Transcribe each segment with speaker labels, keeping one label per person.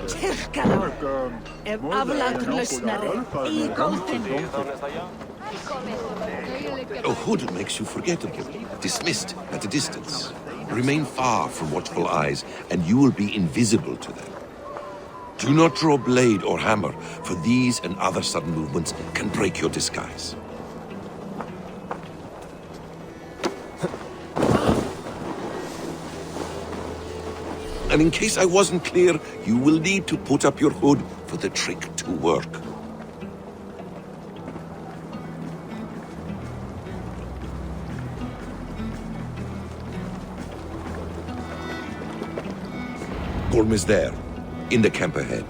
Speaker 1: Tyrkar Avlad lyssnare I Golden.
Speaker 2: A hood makes you forgettable, dismissed at a distance. Remain far from watchful eyes, and you will be invisible to them. Do not draw blade or hammer, for these and other sudden movements can break your disguise. And in case I wasn't clear, you will need to put up your hood for the trick to work. Gorm is there, in the camp ahead.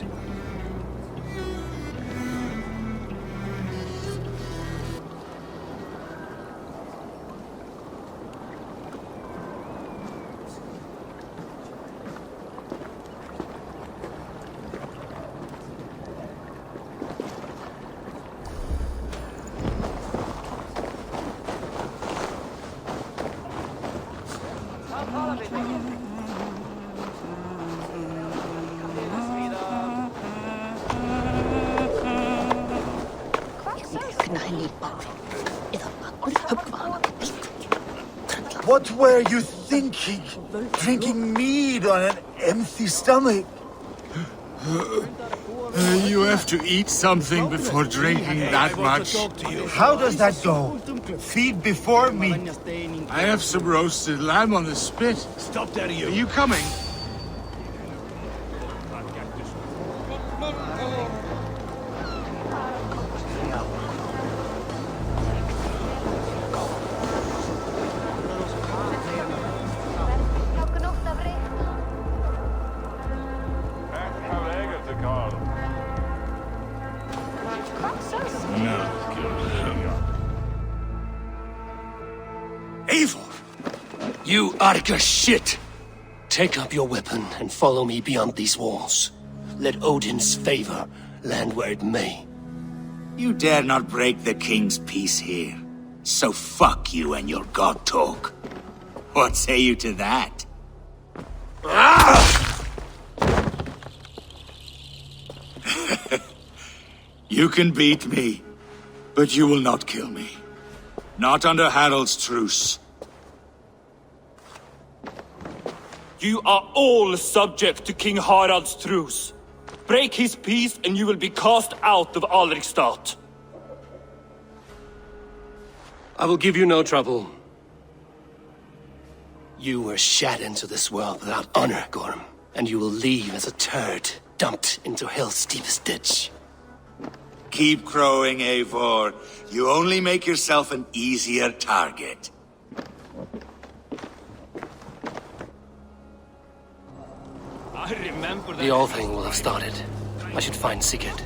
Speaker 3: What were you thinking? Drinking mead on an empty stomach?
Speaker 4: You have to eat something before drinking that much.
Speaker 3: How does that go? Feed before me.
Speaker 4: I have some roasted lamb on the spit.
Speaker 2: Stop there, you.
Speaker 4: Are you coming?
Speaker 5: You Arga shit! Take up your weapon and follow me beyond these walls. Let Odin's favor land where it may.
Speaker 6: You dare not break the king's peace here. So fuck you and your god talk. What say you to that? You can beat me, but you will not kill me. Not under Harald's truce.
Speaker 7: You are all subject to King Harald's truce. Break his peace and you will be cast out of Alrikstad.
Speaker 5: I will give you no trouble. You were shat into this world without honor, Gorm, and you will leave as a turd dumped into hell's deepest ditch.
Speaker 6: Keep crowing, Eivor. You only make yourself an easier target.
Speaker 7: I remember
Speaker 5: The All Thing will have started. I should find Sigurd.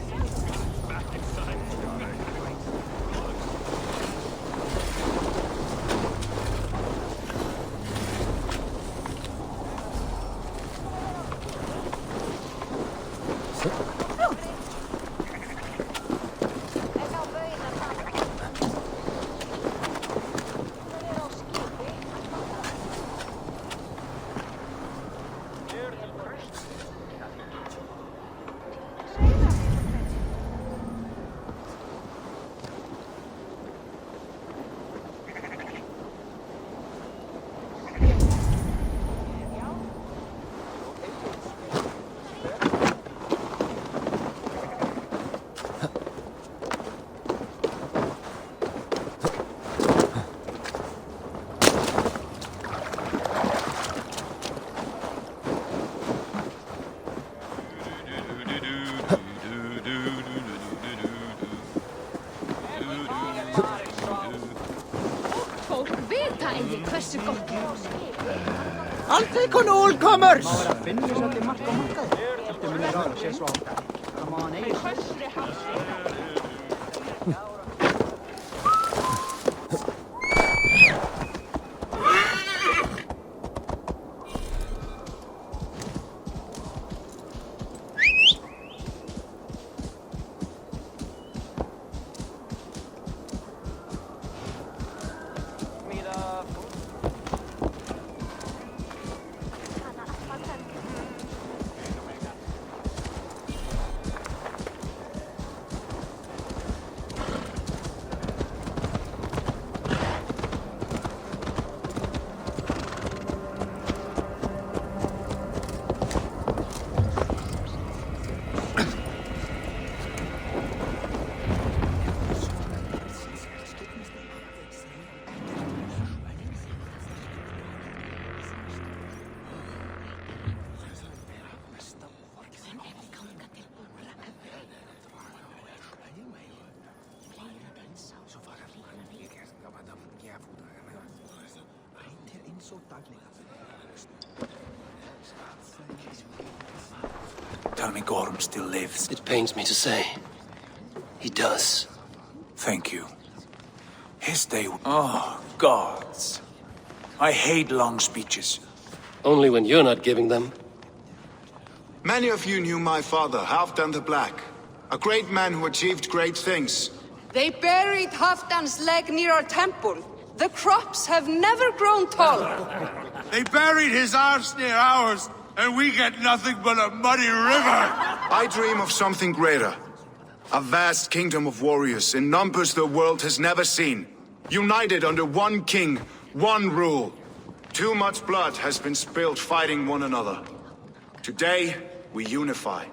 Speaker 1: Aldrei kon all-comers!
Speaker 3: me Gorm still lives.
Speaker 5: It pains me to say. He does.
Speaker 3: Thank you. His day... Oh, gods. I hate long speeches.
Speaker 5: Only when you're not giving them.
Speaker 8: Many of you knew my father, Halfdan the Black. A great man who achieved great things.
Speaker 9: They buried Halfdan's leg near our temple. The crops have never grown taller.
Speaker 4: They buried his arse near ours, and we get nothing but a muddy river!
Speaker 8: I dream of something greater. A vast kingdom of warriors in numbers the world has never seen. United under one king, one rule. Too much blood has been spilled fighting one another. Today, we unify.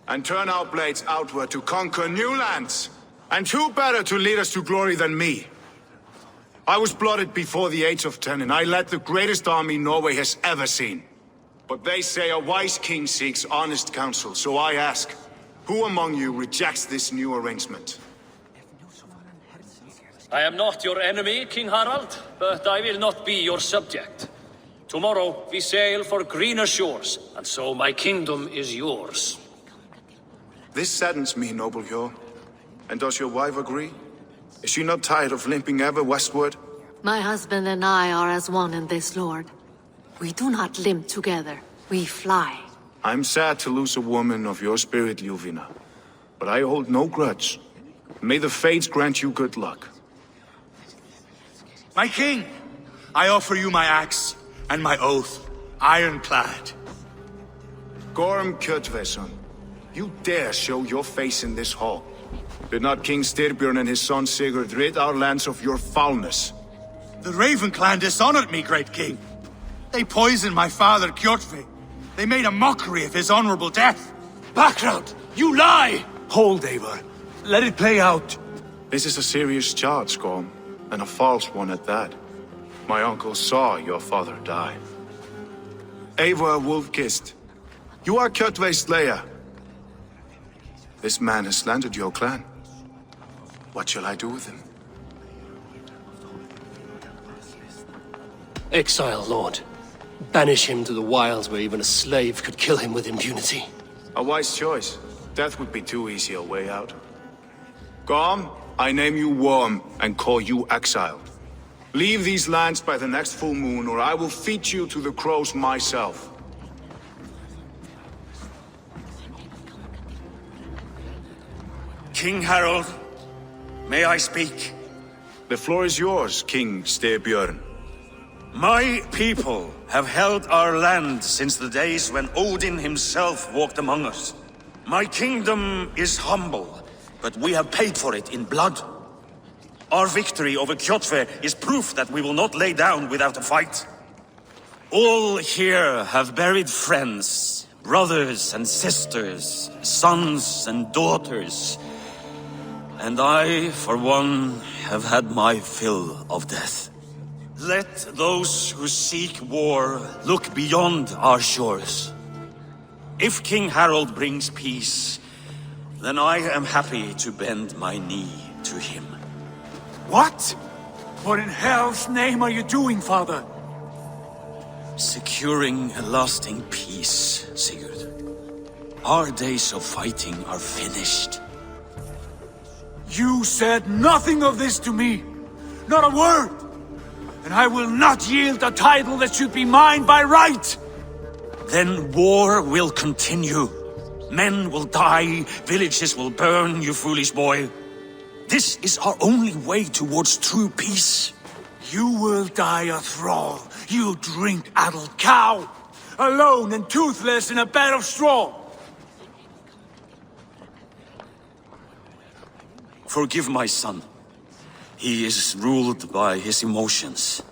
Speaker 8: And turn our blades outward to conquer new lands. And who better to lead us to glory than me? I was blooded before the age of 10, and I led the greatest army Norway has ever seen. But they say a wise king seeks honest counsel, so I ask, who among you rejects this new arrangement?
Speaker 10: I am not your enemy, King Harald, but I will not be your subject. Tomorrow we sail for greener shores, and so my kingdom is yours.
Speaker 8: This saddens me, noble Hjor. And does your wife agree? Is she not tired of limping ever westward?
Speaker 11: My husband and I are as one in this, Lord. We do not limp together. We fly.
Speaker 8: I'm sad to lose a woman of your spirit, Ljuvina. But I hold no grudge. May the fates grant you good luck.
Speaker 4: My king, I offer you my axe and my oath, ironclad.
Speaker 8: Gorm Kjotveson, you dare show your face in this hall. Did not King Styrbjörn and his son Sigurd rid our lands of your foulness?
Speaker 4: The Raven clan dishonored me, great king. They poisoned my father, Kjotve. They made a mockery of his honorable death.
Speaker 5: Background! You lie!
Speaker 3: Hold, Eivor. Let it play out.
Speaker 8: This is a serious charge, Gorm, and a false one at that. My uncle saw your father die. Eivor Wolf-Kissed, you are Kjotve's slayer. This man has slandered your clan. What shall I do with him?
Speaker 5: Exile, Lord. Banish him to the wilds where even a slave could kill him with impunity.
Speaker 8: A wise choice. Death would be too easy a way out. Gorm, I name you Worm and call you exiled. Leave these lands by the next full moon, or I will feed you to the crows myself.
Speaker 6: King Harald, may I speak?
Speaker 8: The floor is yours, King Styrbjörn.
Speaker 6: My people have held our land since the days when Odin himself walked among us. My kingdom is humble, but we have paid for it in blood. Our victory over Kjotve is proof that we will not lay down without a fight. All here have buried friends, brothers and sisters, sons and daughters. And I, for one, have had my fill of death. Let those who seek war look beyond our shores. If King Harald brings peace, then I am happy to bend my knee to him.
Speaker 3: What? What in hell's name are you doing, father?
Speaker 6: Securing a lasting peace, Sigurd. Our days of fighting are finished.
Speaker 3: You said nothing of this to me. Not a word. And I will not yield a title that should be mine by right.
Speaker 6: Then war will continue. Men will die, villages will burn, you foolish boy. This is our only way towards true peace.
Speaker 3: You will die a thrall, you drink-addled cow. Alone and toothless in a bed of straw.
Speaker 6: Forgive my son. He is ruled by his emotions.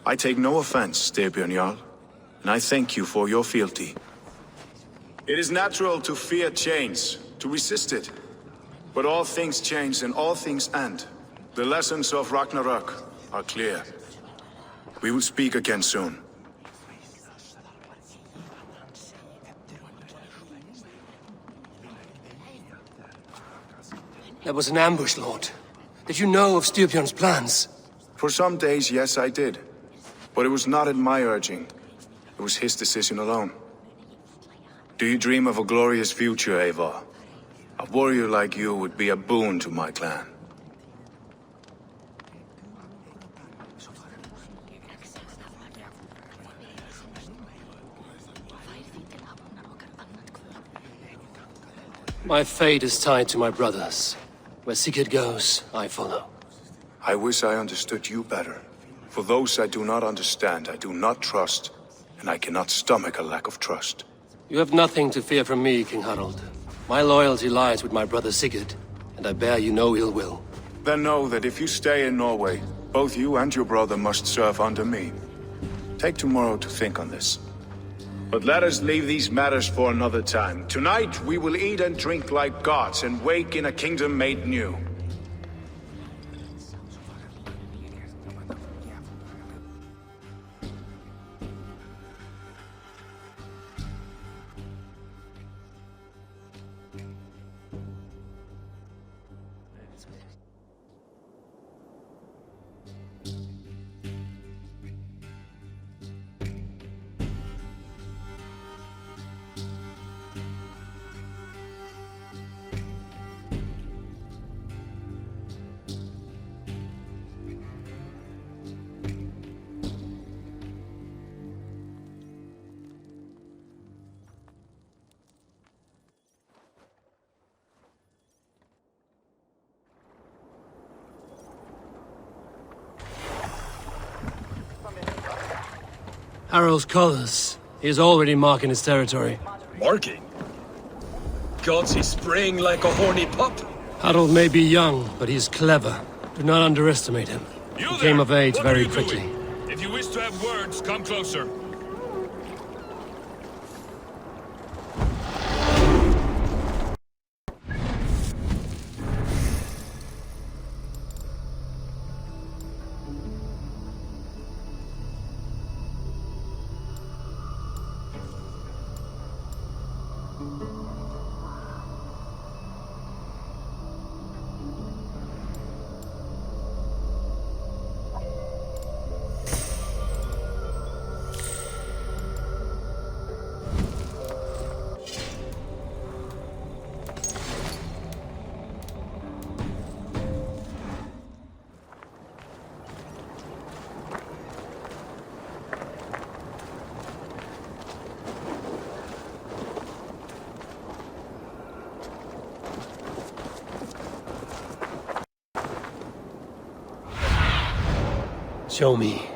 Speaker 8: I take no offense, Styrbjörn Jarl, and I thank you for your fealty. It is natural to fear change, to resist it. But all things change and all things end. The lessons of Ragnarök are clear. We will speak again soon.
Speaker 5: That was an ambush, Lord. Did you know of Styrbjörn's plans?
Speaker 8: For some days, yes, I did. But it was not at my urging. It was his decision alone. Do you dream of a glorious future, Eivor? A warrior like you would be a boon to my clan.
Speaker 5: My fate is tied to my brothers. Where Sigurd goes, I follow.
Speaker 8: I wish I understood you better. For those I do not understand, I do not trust, and I cannot stomach a lack of trust.
Speaker 5: You have nothing to fear from me, King Harald. My loyalty lies with my brother Sigurd, and I bear you no ill will.
Speaker 8: Then know that if you stay in Norway, both you and your brother must serve under me. Take tomorrow to think on this. But let us leave these matters for another time. Tonight, we will eat and drink like gods and wake in a kingdom made new.
Speaker 5: Harald's colors. He is already marking his territory.
Speaker 12: Marking? Gods, he's spraying like a horny pup.
Speaker 5: Harald may be young, but he's clever. Do not underestimate him. He came of age very quickly.
Speaker 12: If you wish to have words, come closer.
Speaker 5: Show me.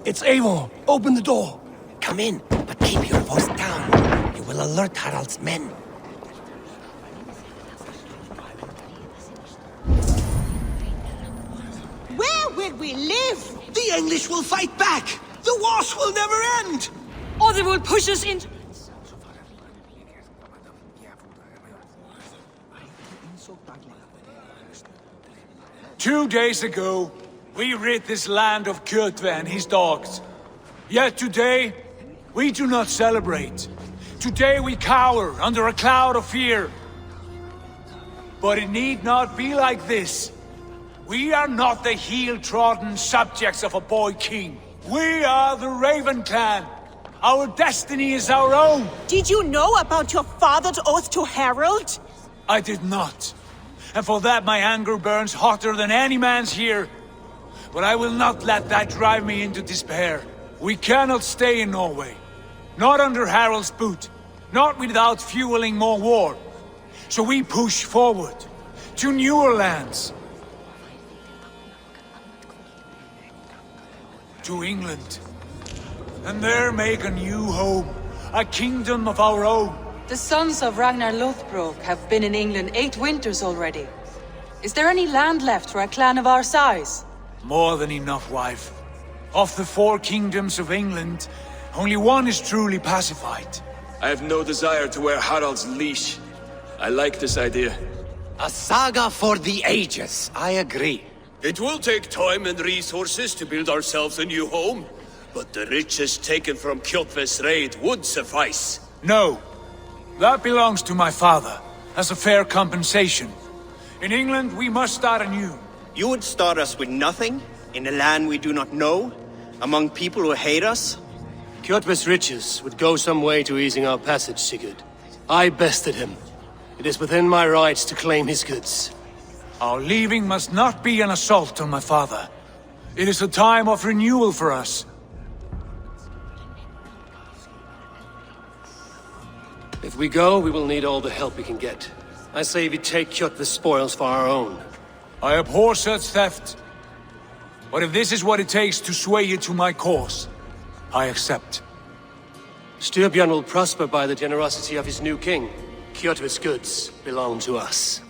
Speaker 5: It's Eivor! Open the door!
Speaker 13: Come in, but keep your voice down. You will alert Harald's men.
Speaker 1: Where will we live?
Speaker 13: The English will fight back! The wars will never end!
Speaker 9: Or they will push us into...
Speaker 3: Two days ago, we rid this land of Kjotve and his dogs. Yet today, we do not celebrate. Today we cower under a cloud of fear. But it need not be like this. We are not the heel-trodden subjects of a boy king. We are the Raven clan. Our destiny is our own.
Speaker 1: Did you know about your father's oath to Harald?
Speaker 3: I did not. And for that my anger burns hotter than any man's here. But I will not let that drive me into despair. We cannot stay in Norway. Not under Harald's boot. Not without fueling more war. So we push forward. To newer lands. To England. And there make a new home. A kingdom of our own.
Speaker 9: The sons of Ragnar Lothbrok have been in England 8 winters already. Is there any land left for a clan of our size?
Speaker 3: More than enough, wife. Of the 4 kingdoms of England, only one is truly pacified.
Speaker 12: I have no desire to wear Harald's leash. I like this idea.
Speaker 13: A saga for the ages, I agree.
Speaker 5: It will take time and resources to build ourselves a new home, but the riches taken from Kjotve's raid would suffice.
Speaker 3: No. That belongs to my father, as a fair compensation. In England, we must start anew.
Speaker 14: You would start us with nothing? In a land we do not know? Among people who hate us?
Speaker 5: Kjotve's riches would go some way to easing our passage, Sigurd. I bested him. It is within my rights to claim his goods.
Speaker 3: Our leaving must not be an assault on my father. It is a time of renewal for us.
Speaker 5: If we go, we will need all the help we can get. I say we take Kjotve's spoils for our own.
Speaker 3: I abhor such theft. But if this is what it takes to sway you to my cause, I accept.
Speaker 5: Styrbjörn will prosper by the generosity of his new king. Kjotve's goods belong to us.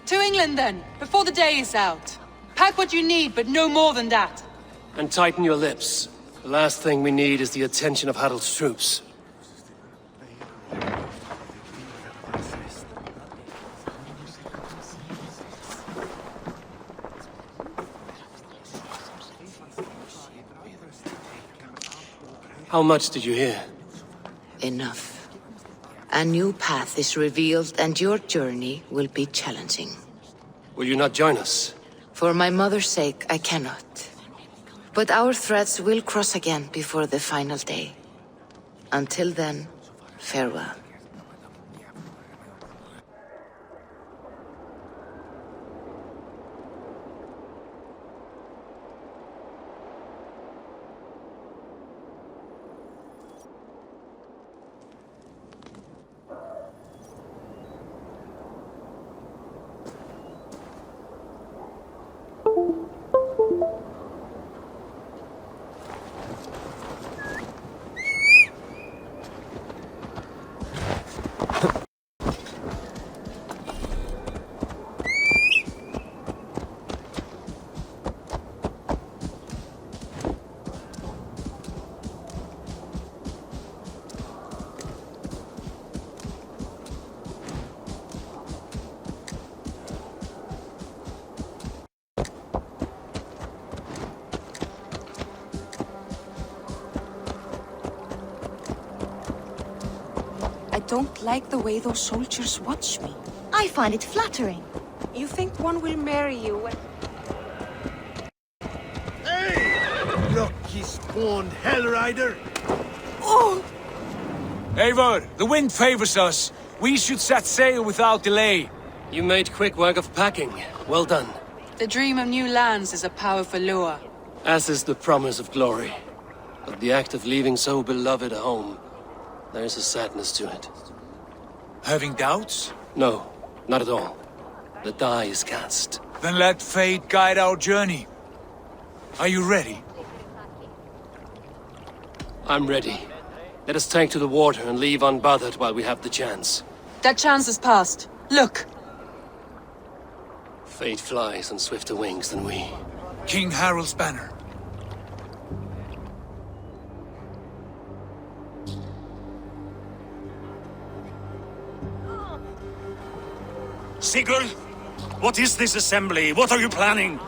Speaker 9: To England, then, before the day is out. Pack what you need, but no more than that.
Speaker 5: And tighten your lips. The last thing we need is the attention of Harald's troops. How much did you hear?
Speaker 15: Enough. A new path is revealed, and your journey will be challenging.
Speaker 5: Will you not join us?
Speaker 15: For my mother's sake, I cannot. But our threads will cross again before the final day. Until then, farewell.
Speaker 16: I don't like the way those soldiers watch me.
Speaker 17: I find it flattering.
Speaker 16: You think one will marry you when...
Speaker 18: Lucky spawned Hellrider!
Speaker 16: Oh!
Speaker 3: Eivor, the wind favors us. We should set sail without delay.
Speaker 5: You made quick work of packing. Well done.
Speaker 9: The dream of new lands is a powerful lure.
Speaker 5: As is the promise of glory. But the act of leaving so beloved a home, there is a sadness to it.
Speaker 3: Having doubts?
Speaker 5: No, not at all. The die is cast.
Speaker 3: Then let fate guide our journey. Are you ready?
Speaker 5: I'm ready. Let us take to the water and leave unbothered while we have the chance.
Speaker 9: That chance is past. Look!
Speaker 5: Fate flies on swifter wings than we.
Speaker 3: King Harald's banner.
Speaker 6: Sigurd, what is this assembly? What are you planning?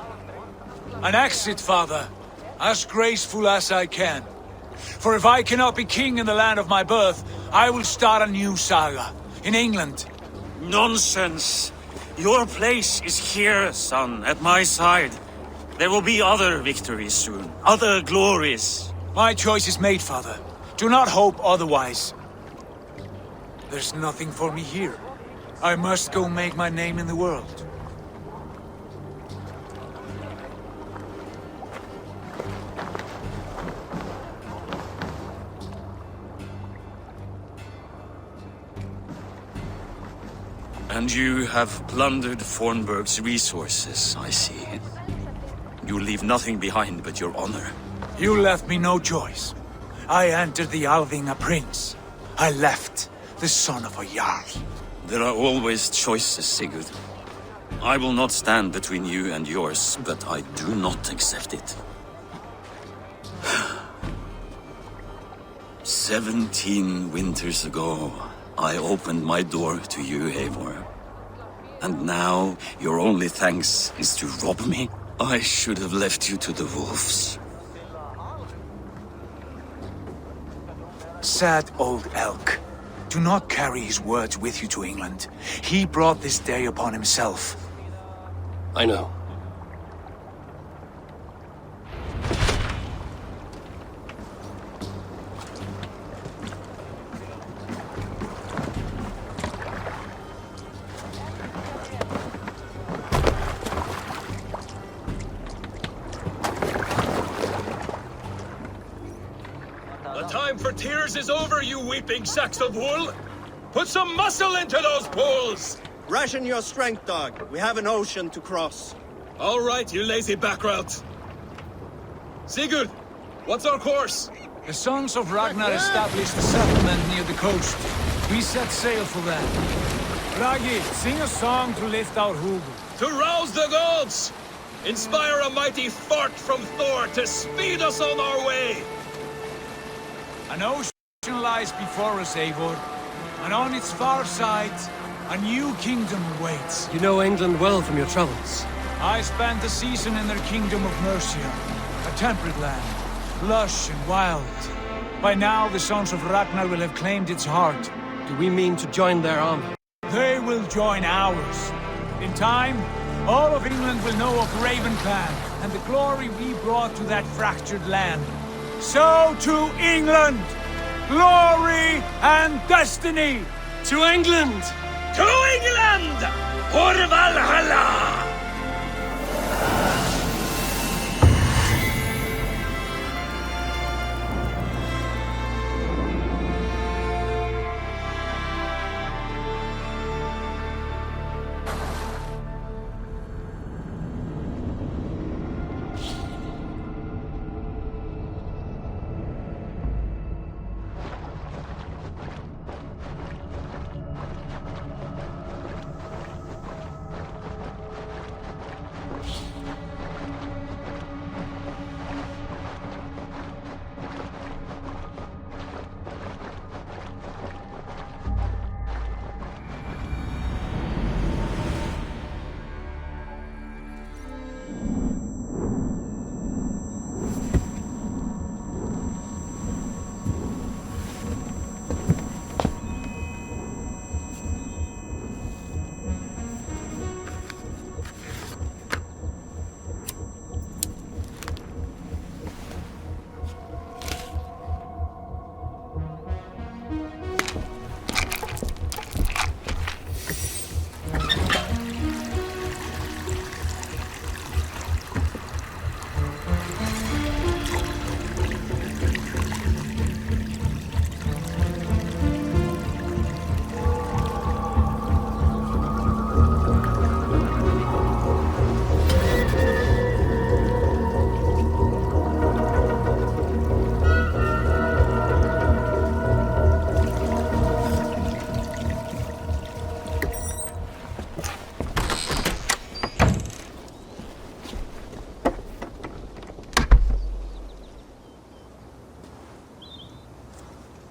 Speaker 3: An exit, father. As graceful as I can. For if I cannot be king in the land of my birth, I will start a new saga. In England.
Speaker 6: Nonsense. Your place is here, son, at my side. There will be other victories soon. Other glories.
Speaker 3: My choice is made, father. Do not hope otherwise. There's nothing for me here. I must go make my name in the world.
Speaker 6: And you have plundered Fornburg's resources, I see. You leave nothing behind but your honor.
Speaker 3: You left me no choice. I entered the Alving a prince. I left the son of a Jarl.
Speaker 6: There are always choices, Sigurd. I will not stand between you and yours, but I do not accept it. 17 winters ago, I opened my door to you, Eivor. And now, your only thanks is to rob me? I should have left you to the wolves.
Speaker 3: Sad old elk. Do not carry his words with you to England. He brought this day upon himself.
Speaker 5: I know.
Speaker 12: The time for tears is over, you weeping sacks of wool! Put some muscle into those bulls!
Speaker 14: Ration your strength, dog. We have an ocean to cross.
Speaker 12: All right, you lazy backrout. Sigurd, what's our course?
Speaker 3: The sons of Ragnar established a settlement near the coast. We set sail for them. Ragi, sing a song to lift our hugel.
Speaker 12: To rouse the gods! Inspire a mighty fart from Thor to speed us on our way!
Speaker 3: An ocean lies before us, Eivor, and on its far side, a new kingdom awaits.
Speaker 5: You know England well from your travels.
Speaker 3: I spent a season in their kingdom of Mercia, a temperate land, lush and wild. By now, the sons of Ragnar will have claimed its heart.
Speaker 5: Do we mean to join their army?
Speaker 3: They will join ours. In time, all of England will know of Raven Clan and the glory we brought to that fractured land. So to England! Glory and destiny!
Speaker 5: To England!
Speaker 12: To England! For Valhalla!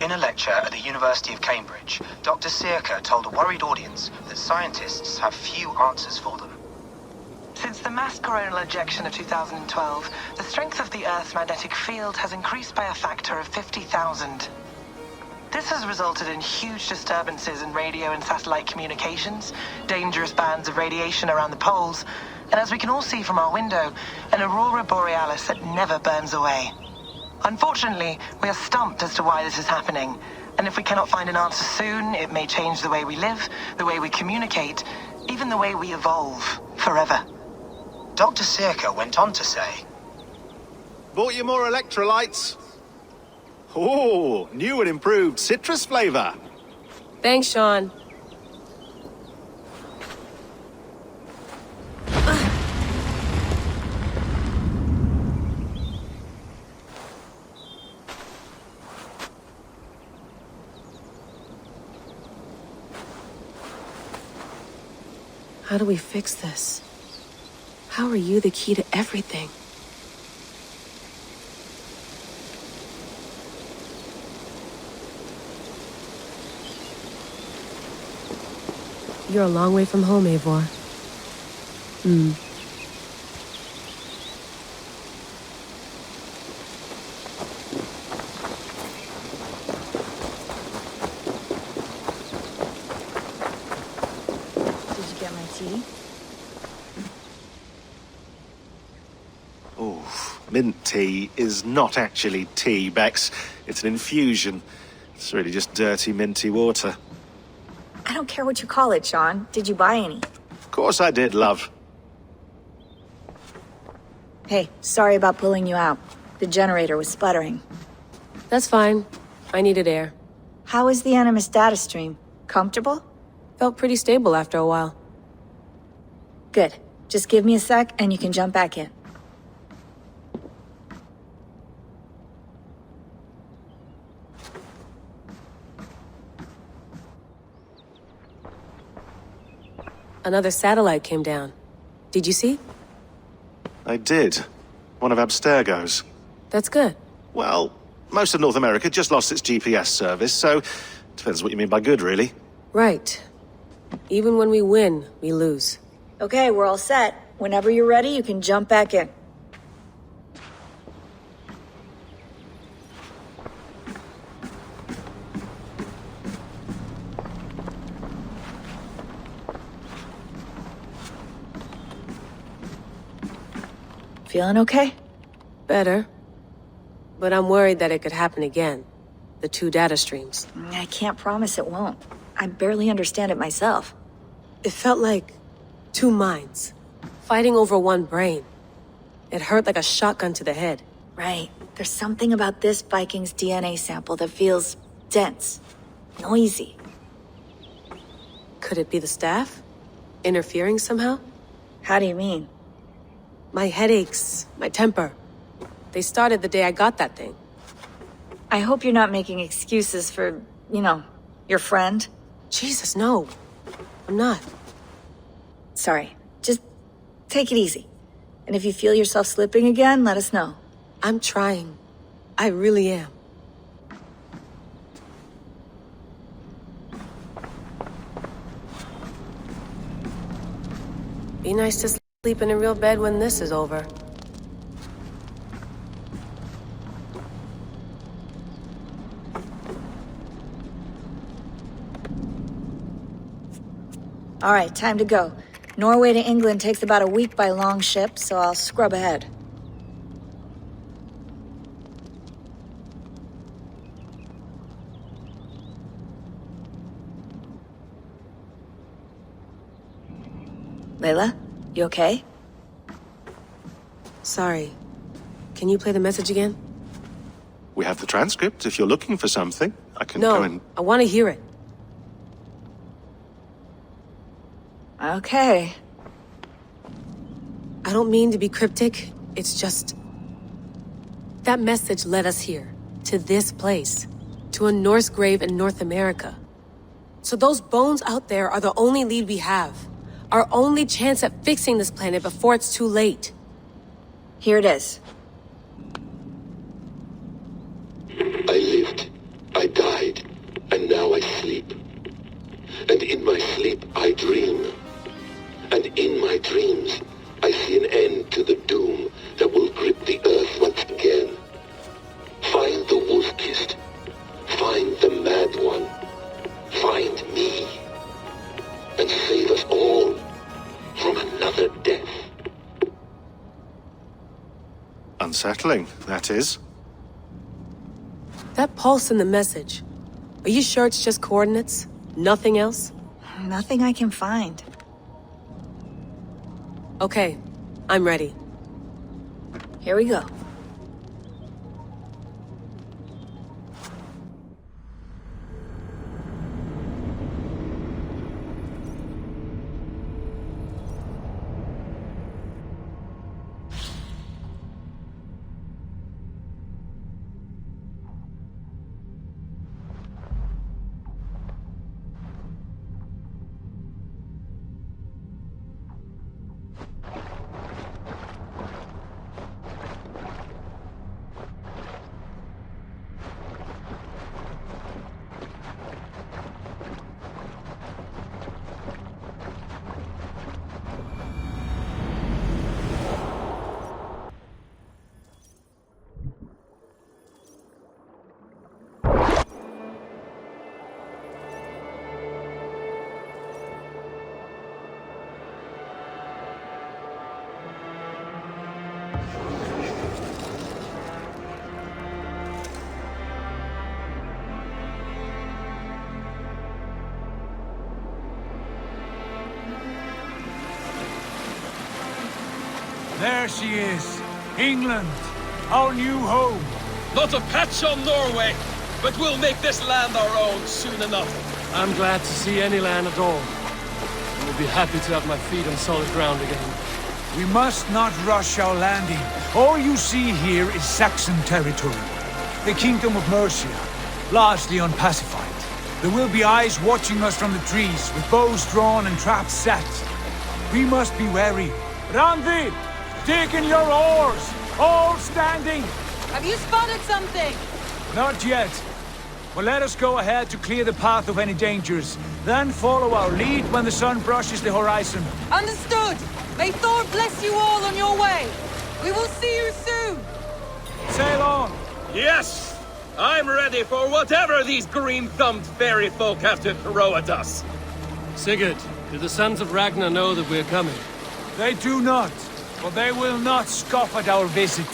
Speaker 19: In a lecture at the University of Cambridge, Dr. Sirka told a worried audience that scientists have few answers for them.
Speaker 20: Since the mass coronal ejection of 2012, the strength of the Earth's magnetic field has increased by a factor of 50,000. This has resulted in huge disturbances in radio and satellite communications, dangerous bands of radiation around the poles, and as we can all see from our window, an aurora borealis that never burns away. Unfortunately, we are stumped as to why this is happening, and if we cannot find an answer soon, it may change the way we live, the way we communicate, even the way we evolve, forever.
Speaker 19: Dr. Sirka went on to say,
Speaker 18: Bought you more electrolytes? Oh, new and improved citrus flavor.
Speaker 21: Thanks, Sean. How do we fix this? How are you the key to everything? You're a long way from home, Eivor.
Speaker 2: Did you get my tea?
Speaker 18: Oh, mint tea is not actually tea, Bex. It's an infusion. It's really just dirty, minty water.
Speaker 2: I don't care what you call it, Sean. Did you buy any?
Speaker 18: Of course I did, love.
Speaker 2: Hey, sorry about pulling you out. The generator was sputtering.
Speaker 21: That's fine. I needed air.
Speaker 2: How is the Animus data stream? Comfortable?
Speaker 21: Felt pretty stable after a while.
Speaker 2: Good. Just give me a sec and you can jump back in.
Speaker 21: Another satellite came down. Did you see?
Speaker 18: I did. One of Abstergo's.
Speaker 21: That's good.
Speaker 18: Well, most of North America just lost its GPS service, so depends what you mean by good, really.
Speaker 21: Right. Even when we win, we lose.
Speaker 2: Okay, we're all set. Whenever you're ready, you can jump back in. Feeling okay?
Speaker 21: Better. But I'm worried that it could happen again. The two data streams.
Speaker 2: I can't promise it won't. I barely understand it myself.
Speaker 21: It felt like two minds, fighting over one brain. It hurt like a shotgun to the head.
Speaker 2: Right. There's something about this Viking's DNA sample that feels dense, noisy.
Speaker 21: Could it be the staff? Interfering somehow?
Speaker 2: How do you mean?
Speaker 21: My headaches, my temper. They started the day I got that thing.
Speaker 2: I hope you're not making excuses for, your friend.
Speaker 21: Jesus, no. I'm not.
Speaker 2: Sorry. Just take it easy. And if you feel yourself slipping again, let us know.
Speaker 21: I'm trying. I really am. Be nice to sleep in a real bed when this is over.
Speaker 2: All right, time to go. Norway to England takes about a week by long ship, so I'll scrub ahead. Layla, you okay?
Speaker 21: Sorry. Can you play the message again?
Speaker 18: We have the transcript. If you're looking for something, I can
Speaker 21: No,
Speaker 18: go and...
Speaker 21: I want to hear it.
Speaker 2: Okay.
Speaker 21: I don't mean to be cryptic. It's just... That message led us here. To this place. To a Norse grave in North America. So those bones out there are the only lead we have. Our only chance at fixing this planet before it's too late.
Speaker 2: Here it is.
Speaker 22: I lived, I died, and now I sleep. And in my sleep I dream. And in my dreams I see an end to the doom that will grip the earth once again. Find the wolf-kissed. Find the mad one. Find me. And save us all from another death.
Speaker 18: Unsettling, that is.
Speaker 21: That pulse in the message. Are you sure it's just coordinates? Nothing else?
Speaker 2: Nothing I can find.
Speaker 21: Okay, I'm ready.
Speaker 2: Here we go.
Speaker 3: There she is. England, our new home.
Speaker 12: Not a patch on Norway, but we'll make this land our own soon enough.
Speaker 5: I'm glad to see any land at all. I will be happy to have my feet on solid ground again.
Speaker 3: We must not rush our landing. All you see here is Saxon territory. The Kingdom of Mercia, largely unpacified. There will be eyes watching us from the trees, with bows drawn and traps set. We must be wary. Randi, dig in your oars! All standing!
Speaker 9: Have you spotted something?
Speaker 3: Not yet. But let us go ahead to clear the path of any dangers. Then follow our lead when the sun brushes the horizon.
Speaker 9: Understood! May Thor bless you all on your way! We will see you soon!
Speaker 3: Sail on!
Speaker 12: Yes! I'm ready for whatever these green-thumbed fairy folk have to throw at us.
Speaker 5: Sigurd, do the sons of Ragnar know that we're coming?
Speaker 3: They do not, but they will not scoff at our visit.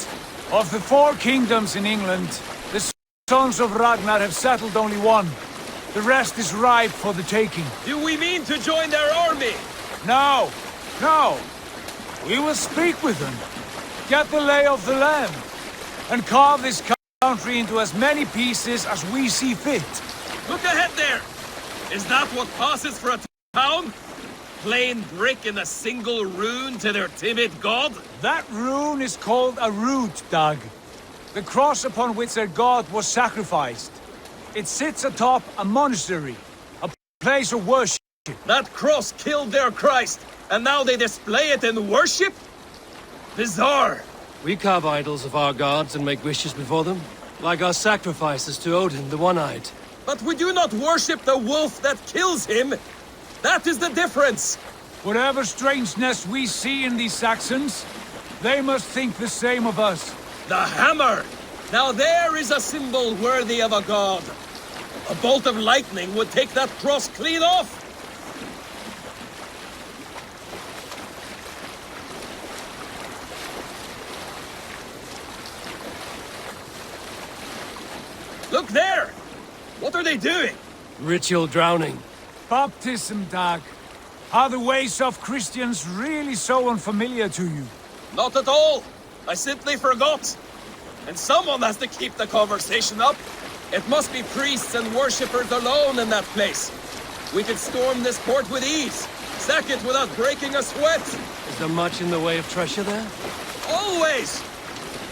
Speaker 3: Of the 4 kingdoms in England, the sons of Ragnar have settled only one. The rest is ripe for the taking.
Speaker 12: Do we mean to join their army?
Speaker 3: No! No! We will speak with them, get the lay of the land, and carve this country into as many pieces as we see fit.
Speaker 12: Look ahead there! Is that what passes for a town? Plain brick in a single rune to their timid god?
Speaker 3: That rune is called a root, Dag. The cross upon which their god was sacrificed. It sits atop a monastery, a place of worship.
Speaker 12: That cross killed their Christ, and now they display it in worship? Bizarre.
Speaker 5: We carve idols of our gods and make wishes before them, like our sacrifices to Odin, the One-Eyed.
Speaker 12: But we do not worship the wolf that kills him. That is the difference.
Speaker 3: Whatever strangeness we see in these Saxons, they must think the same of us.
Speaker 12: The hammer! Now there is a symbol worthy of a god. A bolt of lightning would take that cross clean off. Look there! What are they doing?
Speaker 5: Ritual drowning.
Speaker 3: Baptism, Dag. Are the ways of Christians really so unfamiliar to you?
Speaker 12: Not at all. I simply forgot. And someone has to keep the conversation up. It must be priests and worshippers alone in that place. We could storm this port with ease. Sack it without breaking a sweat.
Speaker 5: Is there much in the way of treasure there?
Speaker 12: Always!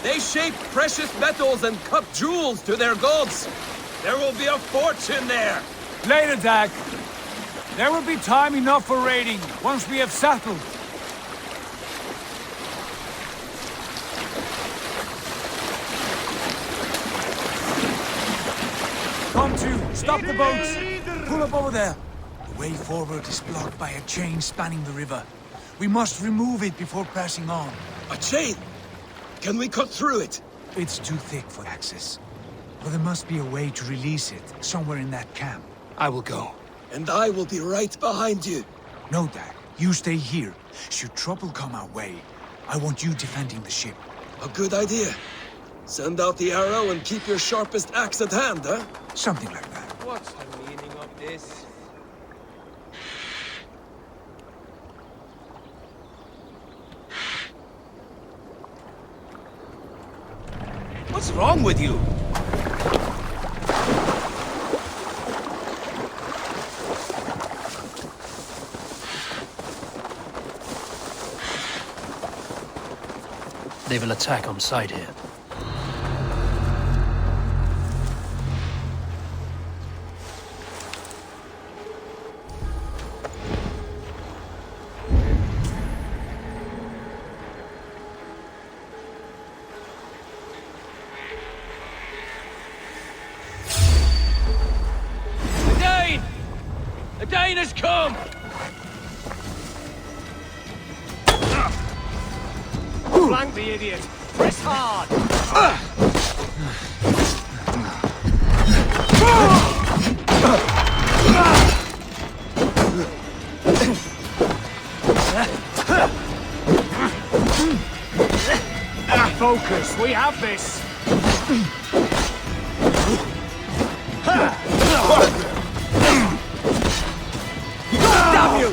Speaker 12: They shape precious metals and cut jewels to their gods. There will be a fortune there.
Speaker 3: Later, Dag. There will be time enough for raiding, once we have settled. Come to, stop the boats. Pull up over there. The way forward is blocked by a chain spanning the river. We must remove it before passing on.
Speaker 12: A chain? Can we cut through it?
Speaker 3: It's too thick for access. But there must be a way to release it, somewhere in that camp.
Speaker 5: I will go.
Speaker 12: And I will be right behind you.
Speaker 3: No, Dag. You stay here. Should trouble come our way, I want you defending the ship.
Speaker 12: A good idea. Send out the arrow and keep your sharpest axe at hand, huh?
Speaker 3: Something like that.
Speaker 12: What's the meaning of this? What's wrong with you?
Speaker 5: They will attack on sight here.
Speaker 12: The Dane has come!
Speaker 5: Flank the idiot! Press hard!
Speaker 3: Focus, we have this! Damn you!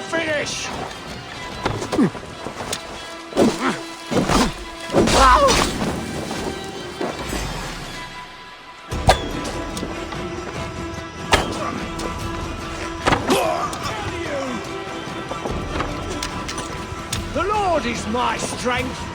Speaker 3: finish! The Lord is my strength!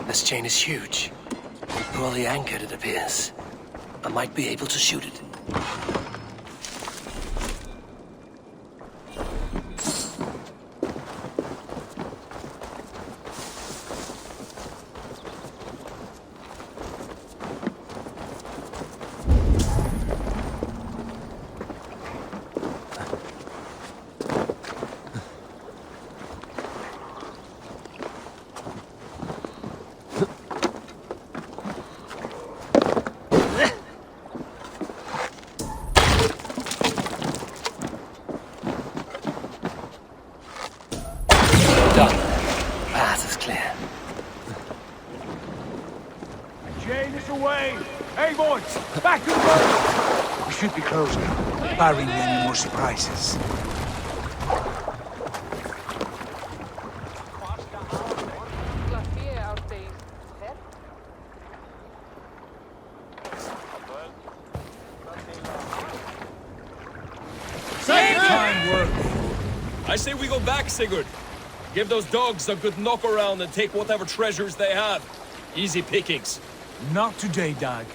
Speaker 5: This chain is huge. Poorly anchored, it appears. I might be able to shoot it. Done. Path is clear.
Speaker 3: The chain is away! Hey boys, back to the boat! We should be close now, barring any more surprises.
Speaker 12: Time work. I say we go back, Sigurd. Give those dogs a good knock around and take whatever treasures they have. Easy pickings.
Speaker 3: Not today, Dag.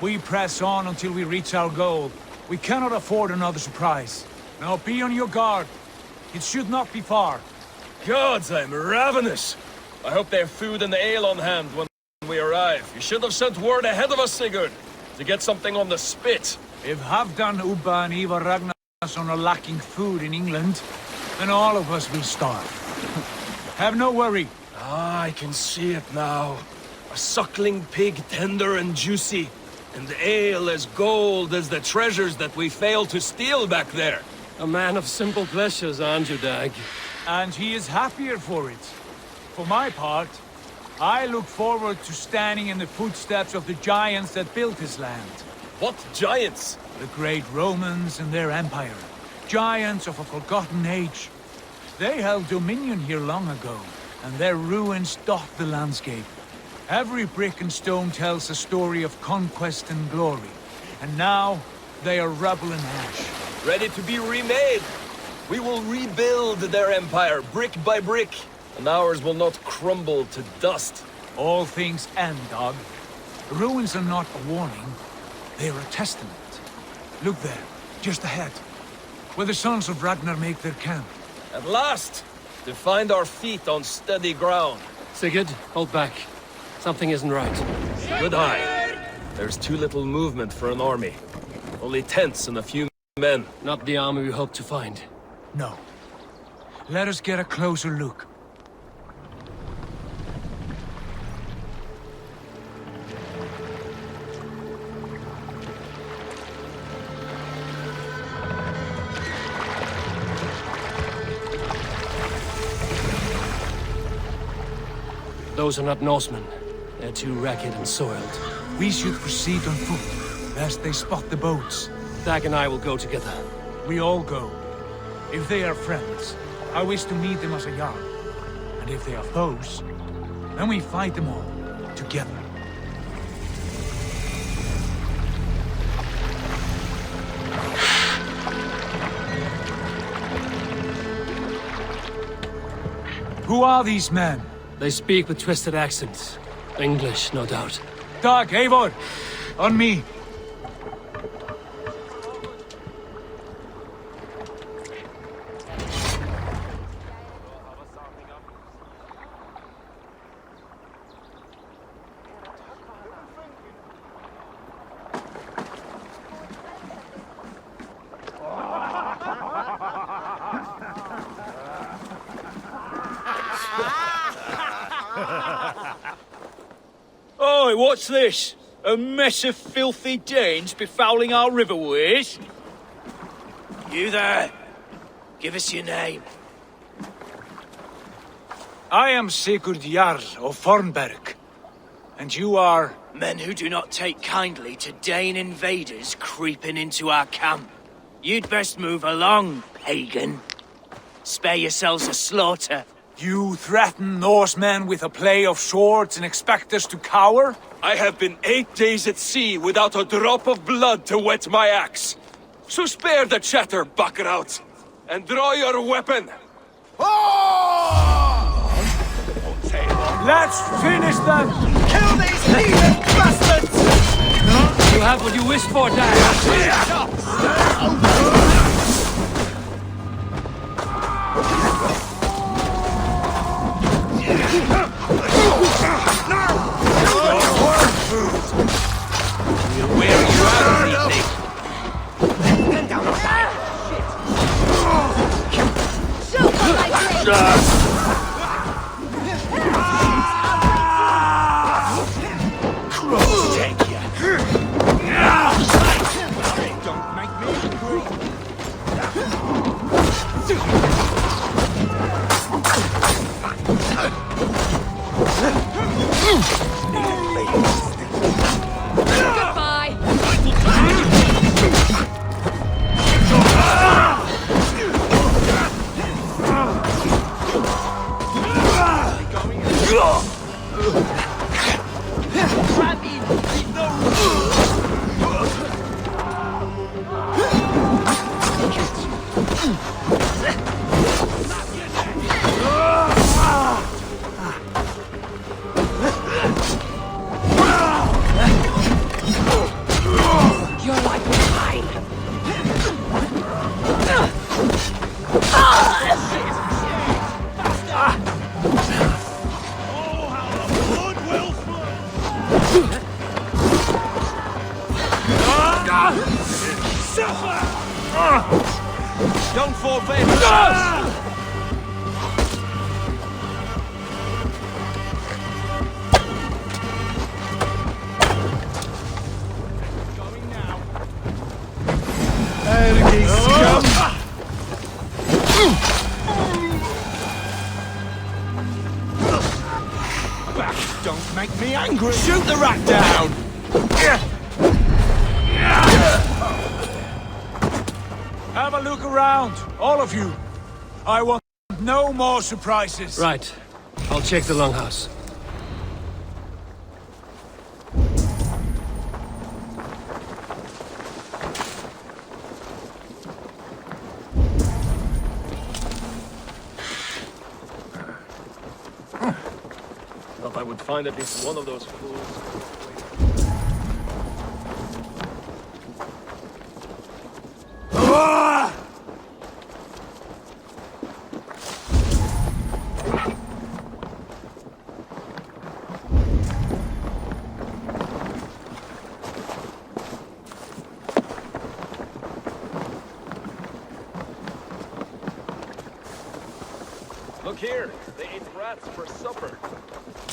Speaker 3: We press on until we reach our goal. We cannot afford another surprise. Now be on your guard. It should not be far.
Speaker 12: Gods, I'm ravenous. I hope they have food and ale on hand when we arrive. You should have sent word ahead of us, Sigurd, to get something on the spit.
Speaker 3: If Halfdan, Ubba and Ivar Ragnarsson are lacking food in England, then all of us will starve. Have no worry.
Speaker 12: Ah, I can see it now. A suckling pig, tender and juicy, and ale as gold as the treasures that we failed to steal back there.
Speaker 5: A man of simple pleasures, aren't you, Dag?
Speaker 3: And he is happier for it. For my part, I look forward to standing in the footsteps of the giants that built this land.
Speaker 12: What giants?
Speaker 3: The great Romans and their empire. Giants of a forgotten age. They held dominion here long ago, and their ruins dot the landscape. Every brick and stone tells a story of conquest and glory. And now, they are rubble and ash.
Speaker 12: Ready to be remade. We will rebuild their empire, brick by brick, and ours will not crumble to dust.
Speaker 3: All things end, Dog. The ruins are not a warning, they are a testament. Look there, just ahead, where the sons of Ragnar make their camp.
Speaker 12: At last! To find our feet on steady ground.
Speaker 5: Sigurd, hold back. Something isn't right.
Speaker 12: Good eye. There's too little movement for an army. Only tents and a few men.
Speaker 5: Not the army we hoped to find.
Speaker 3: No. Let us get a closer look.
Speaker 5: Those are not Norsemen. They're too ragged and soiled.
Speaker 3: We should proceed on foot, lest they spot the boats.
Speaker 5: Dag and I will go together.
Speaker 3: We all go. If they are friends, I wish to meet them as a Jarl. And if they are foes, then we fight them all, together. Who are these men?
Speaker 5: They speak with twisted accents. English, no doubt.
Speaker 3: Dag, Eivor! On me!
Speaker 12: Oh,
Speaker 7: Oi, what's this? A mess of filthy Danes befouling our riverways?
Speaker 5: You there! Give us your name.
Speaker 3: I am Sigurd Jarl of Fornberg. And you are...
Speaker 5: Men who do not take kindly to Dane invaders creeping into our camp. You'd best move along, pagan. Spare yourselves a slaughter.
Speaker 3: You threaten Norsemen with a play of swords and expect us to cower?
Speaker 12: I have been 8 days at sea without a drop of blood to wet my axe. So spare the chatter, buckerout, and draw your weapon.
Speaker 3: Let's finish them!
Speaker 12: Kill these heathen bastards!
Speaker 5: You have what you wished for, Dan.
Speaker 12: Where are you at, Nick?
Speaker 17: Gun down, shoot for my blade!
Speaker 3: Take ya! Don't make me
Speaker 17: Goodbye! Your life is mine!
Speaker 12: Don't forfeit us!
Speaker 3: Don't make me angry! Shoot the rat down! Have a look around, all of you. I want no more surprises.
Speaker 5: Right. I'll check the longhouse.
Speaker 12: Thought I would find at least one of those fools. Look here, they ate rats for supper.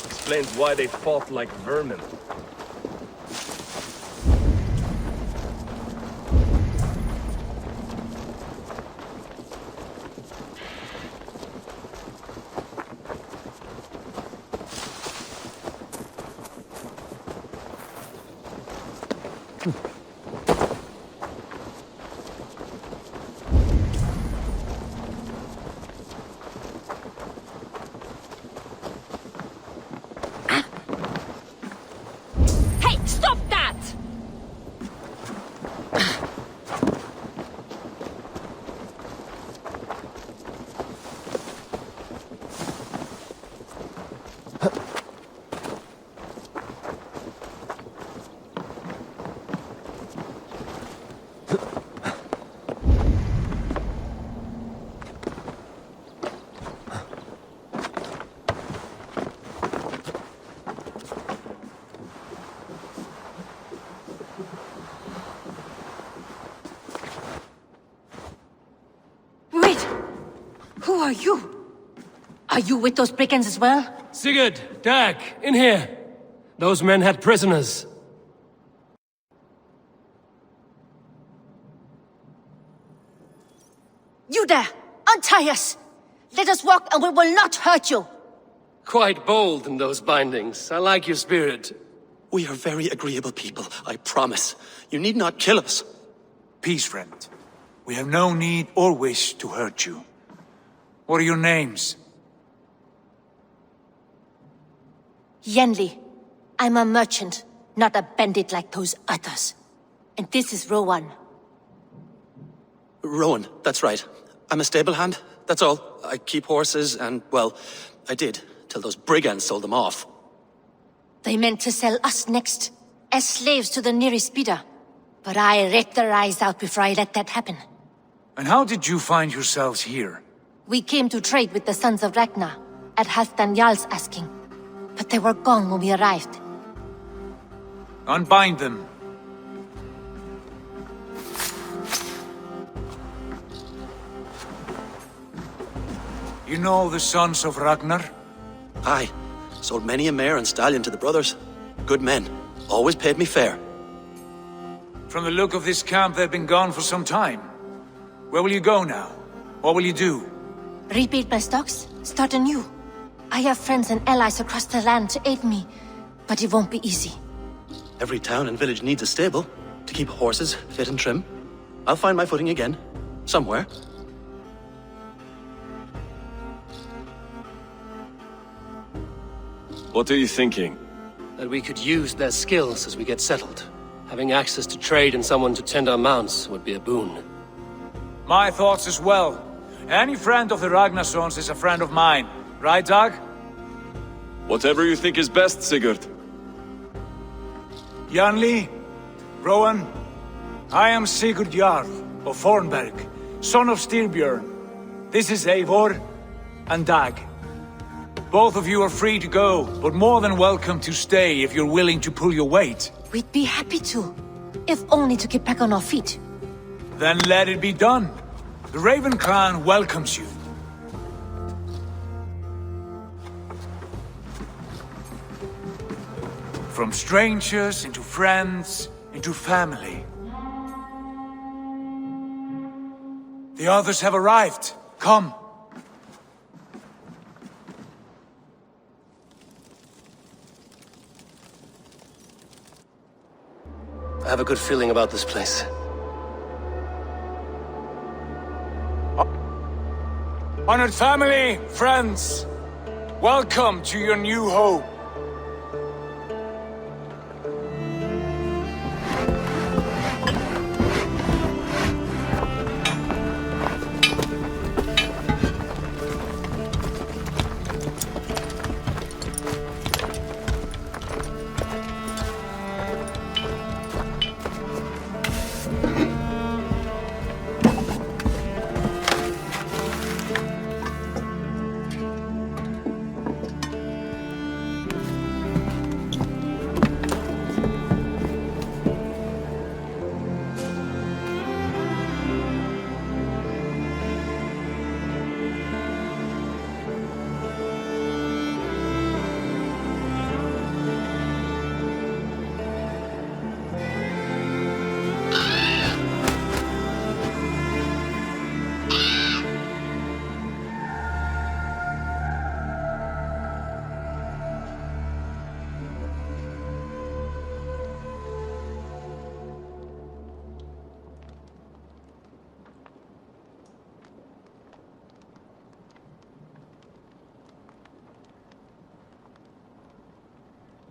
Speaker 12: Explains why they fought like vermin.
Speaker 17: Hey, stop that!
Speaker 11: Wait! Who are you? Are you with those brigands as well?
Speaker 5: Sigurd, Dag, in here. Those men had prisoners.
Speaker 17: You there! Untie us! Let us walk and we will not hurt you!
Speaker 5: Quite bold in those bindings. I like your spirit.
Speaker 4: We are very agreeable people, I promise. You need not kill us.
Speaker 3: Peace, friend. We have no need or wish to hurt you. What are your names?
Speaker 17: Yenli. I'm a merchant, not a bandit like those others. And this is Rowan.
Speaker 4: Rowan, that's right. I'm a stable hand, that's all. I keep horses and, well, I did, till those brigands sold them off.
Speaker 17: They meant to sell us next, as slaves to the nearest bidder. But I ripped their eyes out before I let that happen.
Speaker 3: And how did you find yourselves here?
Speaker 17: We came to trade with the Sons of Ragnar, at Halfdan Jarl's asking. But they were gone when we arrived.
Speaker 3: Unbind them. You know the Sons of Ragnar?
Speaker 4: Aye. Sold many a mare and stallion to the brothers. Good men. Always paid me fair.
Speaker 3: From the look of this camp, they've been gone for some time. Where will you go now? What will you do?
Speaker 17: Rebuild my stocks, start anew. I have friends and allies across the land to aid me, but it won't be easy.
Speaker 4: Every town and village needs a stable to keep horses fit and trim. I'll find my footing again. Somewhere.
Speaker 10: What are you thinking?
Speaker 5: That we could use their skills as we get settled. Having access to trade and someone to tend our mounts would be a boon.
Speaker 3: My thoughts as well. Any friend of the Ragnarsons is a friend of mine. Right, Dag?
Speaker 10: Whatever you think is best, Sigurd.
Speaker 3: Janli, Rowan, I am Sigurd Jarl of Fornberg, son of Styrbjörn. This is Eivor and Dag. Both of you are free to go, but more than welcome to stay if you're willing to pull your weight.
Speaker 17: We'd be happy to, if only to get back on our feet.
Speaker 3: Then let it be done. The Raven clan welcomes you. From strangers into friends, into family. The others have arrived. Come.
Speaker 5: I have a good feeling about this place.
Speaker 3: Honored family, friends, welcome to your new home.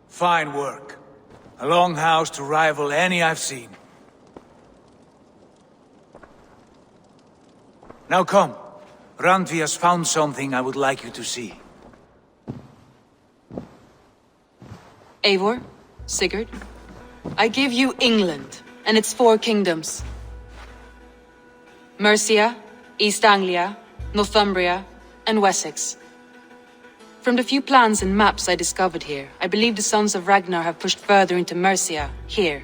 Speaker 3: Fine work. A longhouse to rival any I've seen. Now come. Randvi has found something I would like you to see.
Speaker 9: Eivor, Sigurd, I give you England and its 4 kingdoms. Mercia, East Anglia, Northumbria, and Wessex. From the few plans and maps I discovered here, I believe the Sons of Ragnar have pushed further into Mercia, here.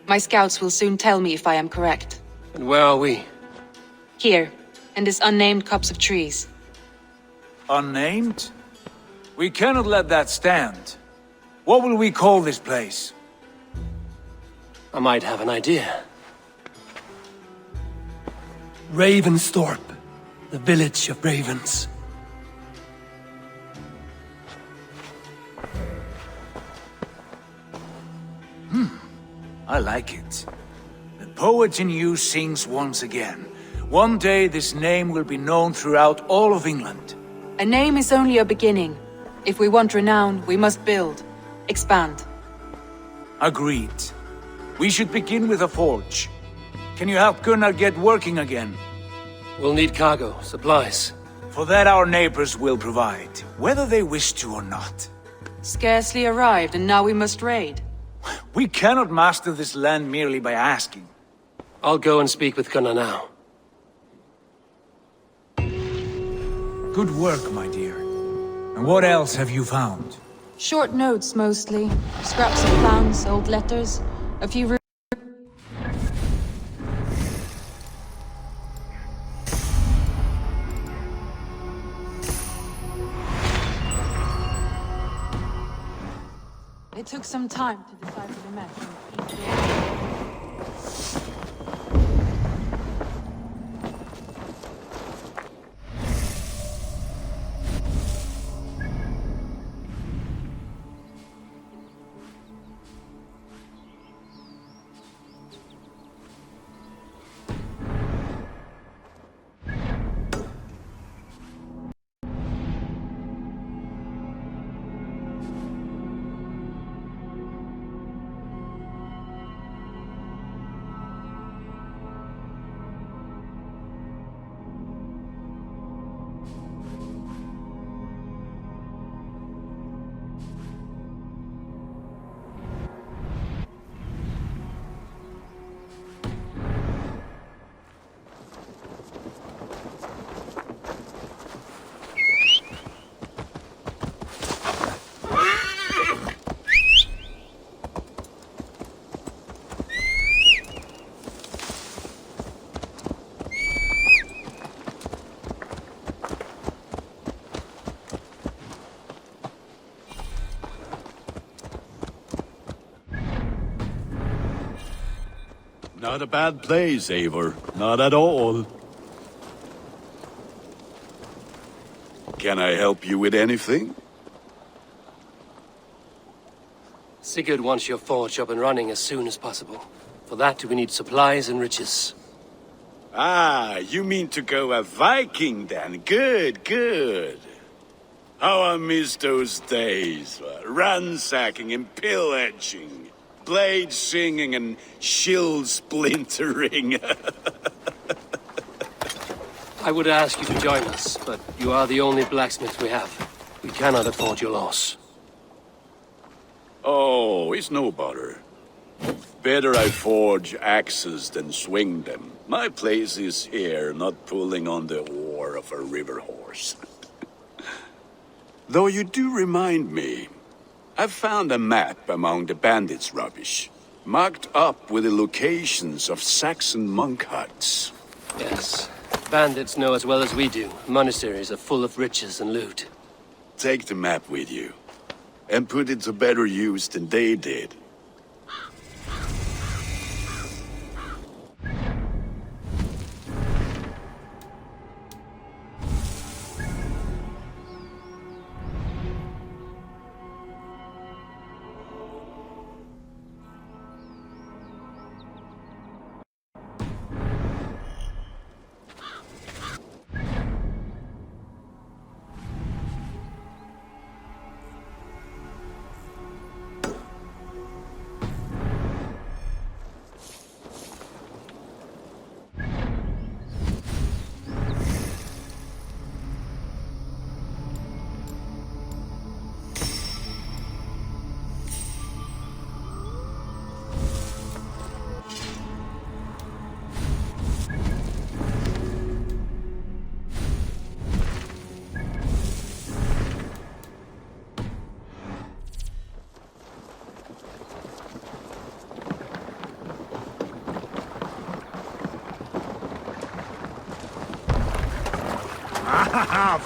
Speaker 9: My scouts will soon tell me if I am correct.
Speaker 5: And where are we?
Speaker 9: Here, in this unnamed copse of trees.
Speaker 3: Unnamed? We cannot let that stand. What will we call this place?
Speaker 5: I might have an idea. Ravensthorpe, the village of ravens.
Speaker 3: I like it. The poet in you sings once again. One day this name will be known throughout all of England.
Speaker 9: A name is only a beginning. If we want renown, we must build, expand.
Speaker 3: Agreed. We should begin with a forge. Can you help Gunnar get working again?
Speaker 5: We'll need cargo, supplies.
Speaker 3: For that our neighbors will provide, whether they wish to or not.
Speaker 9: Scarcely arrived, and now we must raid.
Speaker 3: We cannot master this land merely by asking.
Speaker 5: I'll go and speak with Gunnar now.
Speaker 3: Good work, my dear. And what else have you found?
Speaker 9: Short notes, mostly. Scraps of plans, old letters, a few... It took some time to decipher the message.
Speaker 1: Not a bad place, Eivor. Not at all.
Speaker 8: Can I help you with anything?
Speaker 5: Sigurd wants your forge up and running as soon as possible. For that, we need supplies and riches.
Speaker 8: Ah, you mean to go a Viking then? Good, good. How I miss those days. Ransacking and pillaging. Blade singing and shield splintering.
Speaker 5: I would ask you to join us, but you are the only blacksmith we have. We cannot afford your loss.
Speaker 8: Oh, it's no bother. Better I forge axes than swing them. My place is here, not pulling on the oar of a river horse. Though you do remind me, I've found a map among the bandits' rubbish, marked up with the locations of Saxon monk huts.
Speaker 5: Yes. Bandits know as well as we do. Monasteries are full of riches and loot.
Speaker 8: Take the map with you, and put it to better use than they did.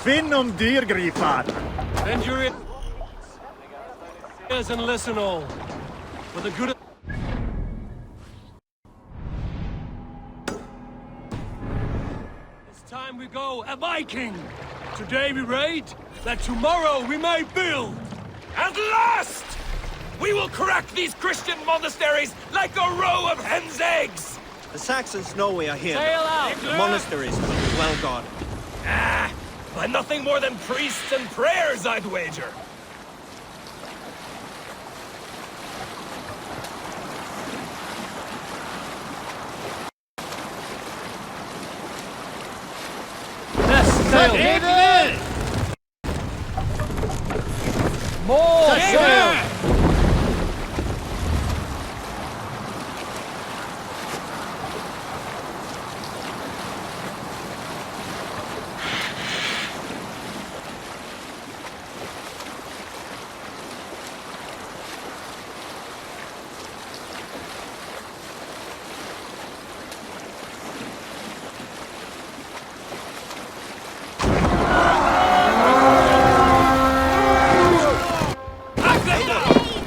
Speaker 1: Finn om dyrgripar!
Speaker 5: Then you're it. Ears and listen all. For the good of... It's time we go a Viking! Today we raid, that tomorrow we may build!
Speaker 12: At last! We will crack these Christian monasteries like a row of hen's eggs!
Speaker 14: The Saxons know we are here.
Speaker 12: Sail out!
Speaker 14: The monasteries will be well guarded.
Speaker 12: Ah! By nothing more than priests and prayers, I'd wager!
Speaker 5: Sail! More sail!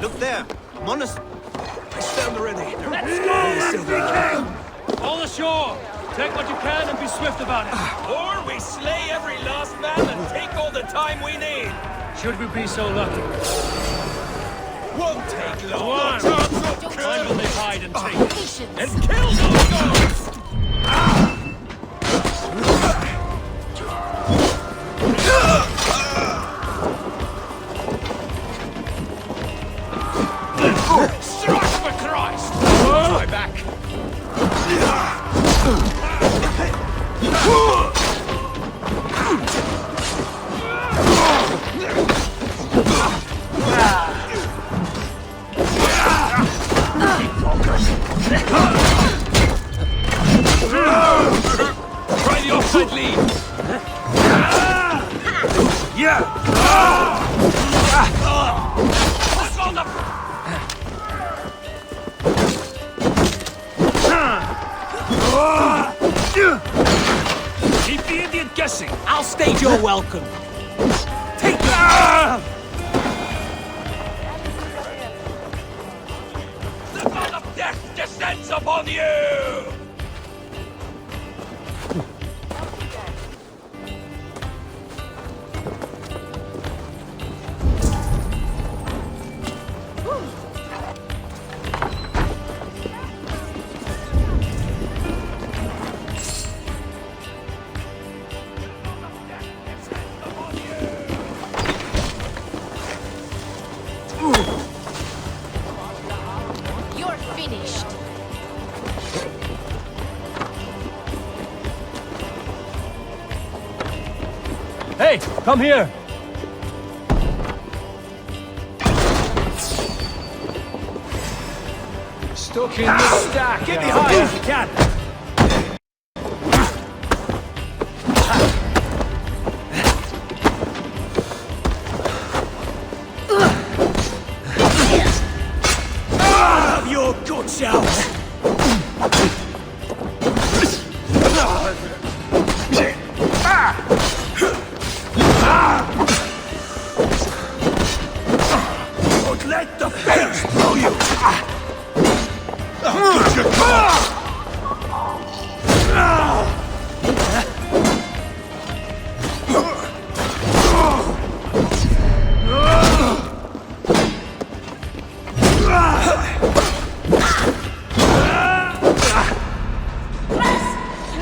Speaker 14: Look there! Monastery!
Speaker 12: I stand ready.
Speaker 5: Let's go! All ashore! Take what you can and be swift about it.
Speaker 12: Or we slay every last man and take all the time we need.
Speaker 5: Should we be so lucky?
Speaker 12: Won't take long.
Speaker 5: Go on! Find where they hide and take it.
Speaker 12: And kill those dogs!
Speaker 5: Strike for Christ! Try back!
Speaker 12: Try the offside lead!
Speaker 5: Let's go the...
Speaker 12: Keep the Indian guessing. I'll stage your welcome. Take it! The god of death descends upon you!
Speaker 17: You're finished.
Speaker 5: Hey, come here!
Speaker 12: Stuck in the stack. Get behind if you can. Have your guts out. Don't let the face throw you. Get your car!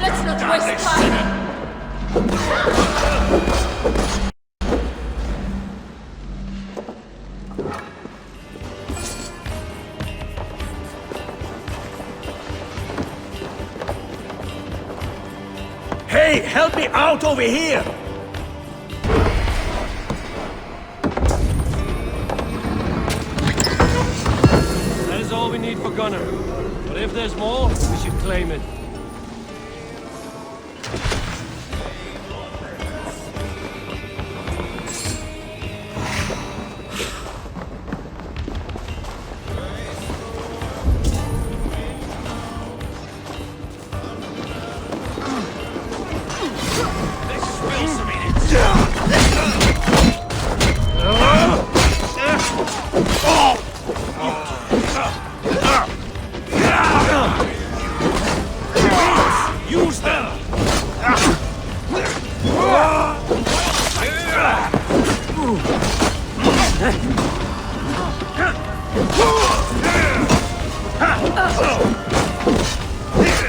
Speaker 17: Let's not waste time.
Speaker 12: Hey, help me out over here!
Speaker 5: That is all we need for Gunner. But if there's more, we should claim it.
Speaker 12: Oh!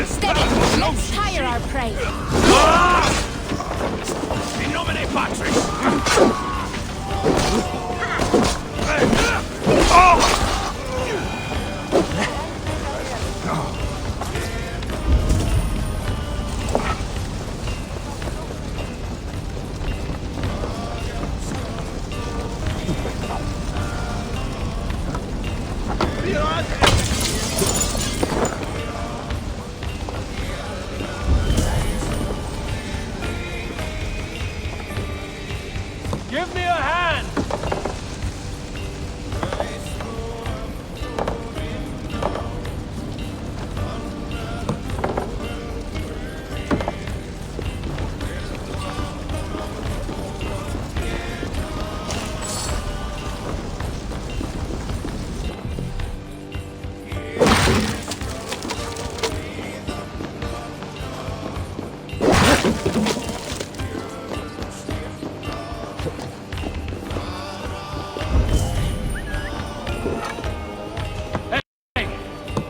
Speaker 17: Steady! Let's tire our prey!
Speaker 3: In nomine Patris!
Speaker 5: Give me a hand!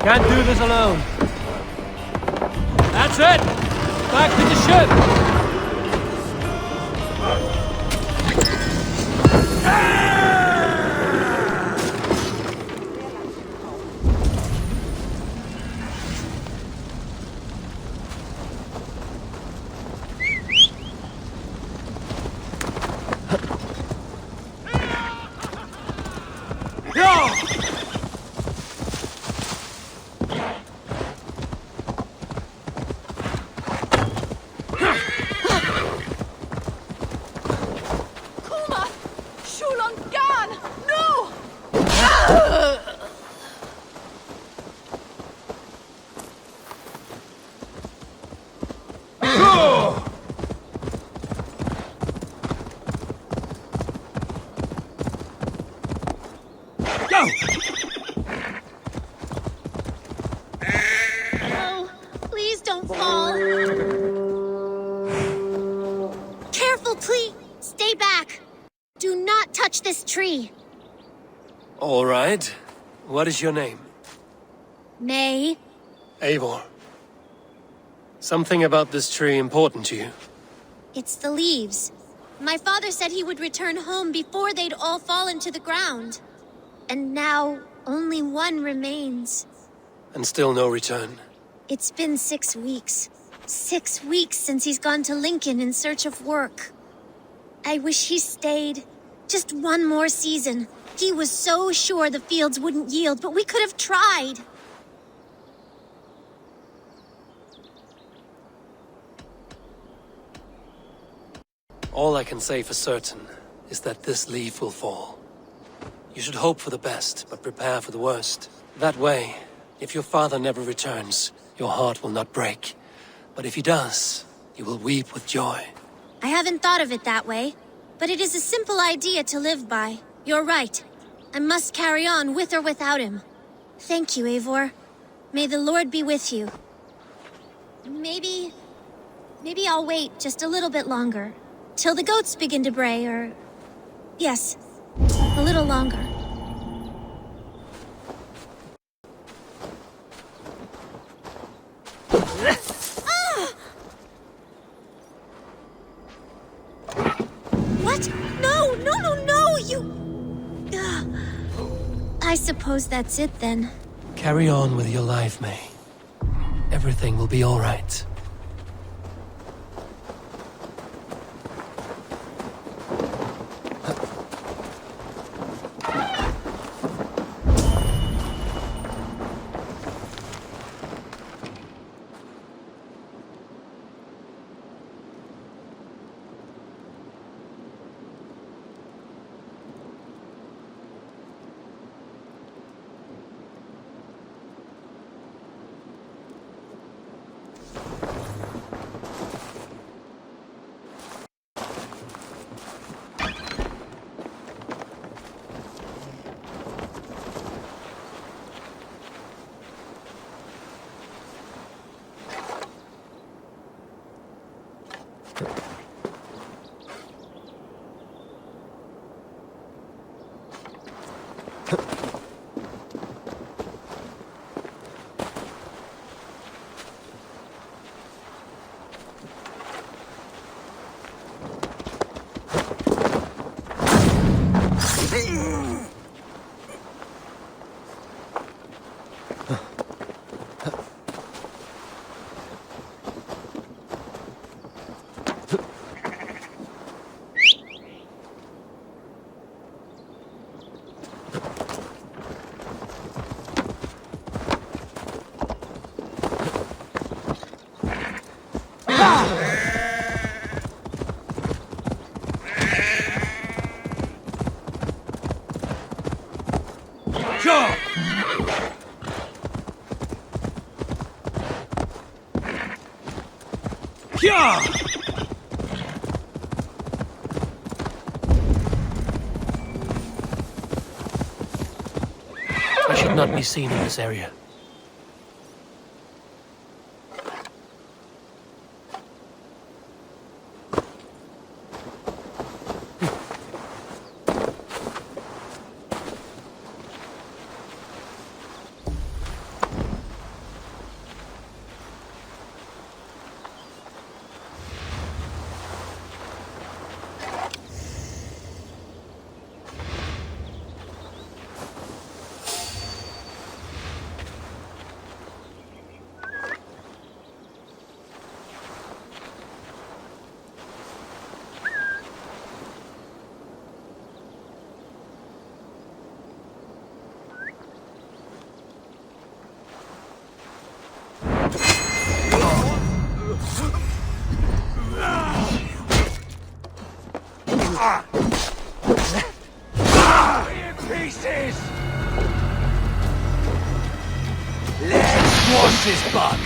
Speaker 5: Can't do this alone. That's it! Back to the ship!
Speaker 17: Oh, please don't fall. Careful, please. Stay back. Do not touch this tree.
Speaker 5: All right. What is your name?
Speaker 17: May.
Speaker 5: Eivor. Something about this tree important to you?
Speaker 17: It's the leaves. My father said he would return home before they'd all fallen to the ground. And now, only one remains.
Speaker 5: And still no return.
Speaker 17: It's been 6 weeks. 6 weeks since he's gone to Lincoln in search of work. I wish he stayed. Just one more season. He was so sure the fields wouldn't yield, but we could have tried.
Speaker 5: All I can say for certain is that this leaf will fall. You should hope for the best, but prepare for the worst. That way, if your father never returns, your heart will not break. But if he does, you will weep with joy.
Speaker 17: I haven't thought of it that way, but it is a simple idea to live by. You're right. I must carry on with or without him. Thank you, Eivor. May the Lord be with you. Maybe I'll wait just a little bit longer. Till the goats begin to bray, or... Yes, a little longer. What? No, no, no, no, you... I suppose that's it then.
Speaker 5: Carry on with your life, May. Everything will be all right. I should not be seen in this area.
Speaker 3: Pieces! Let's squash this bug!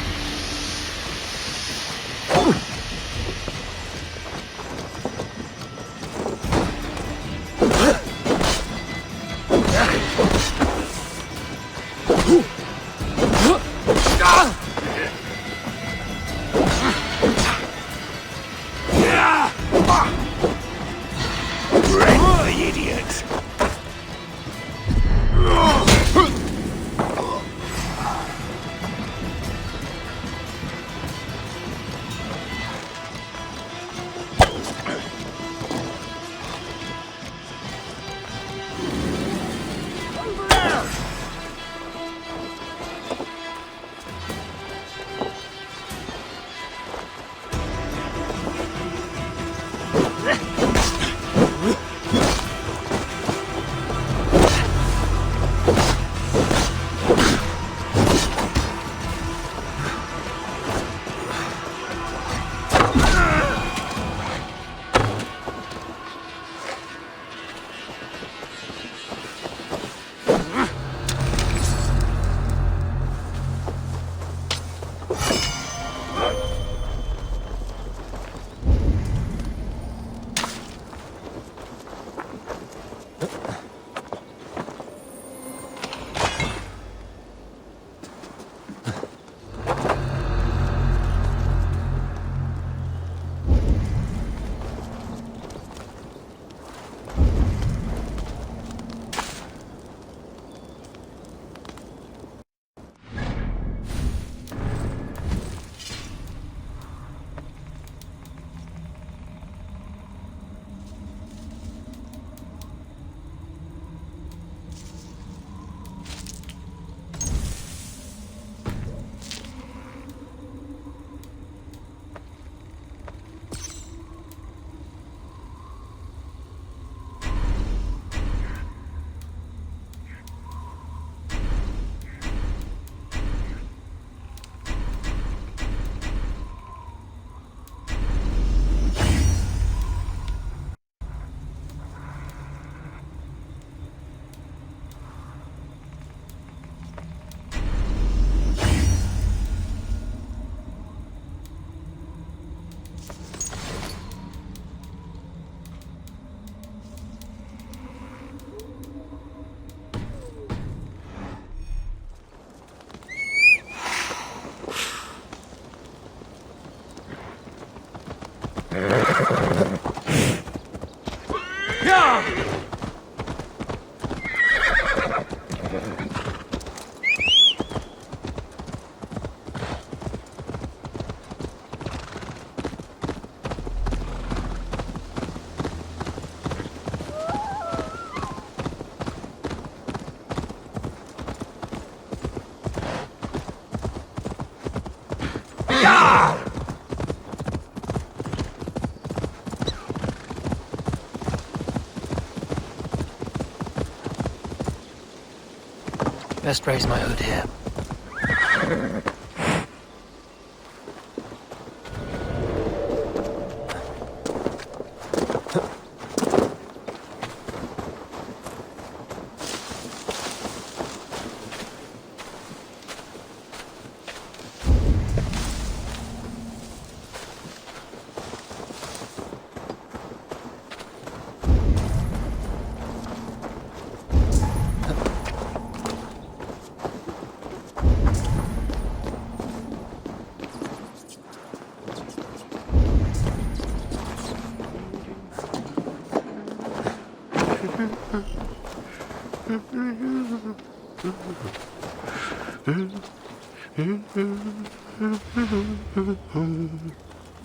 Speaker 5: Best raise my hood here.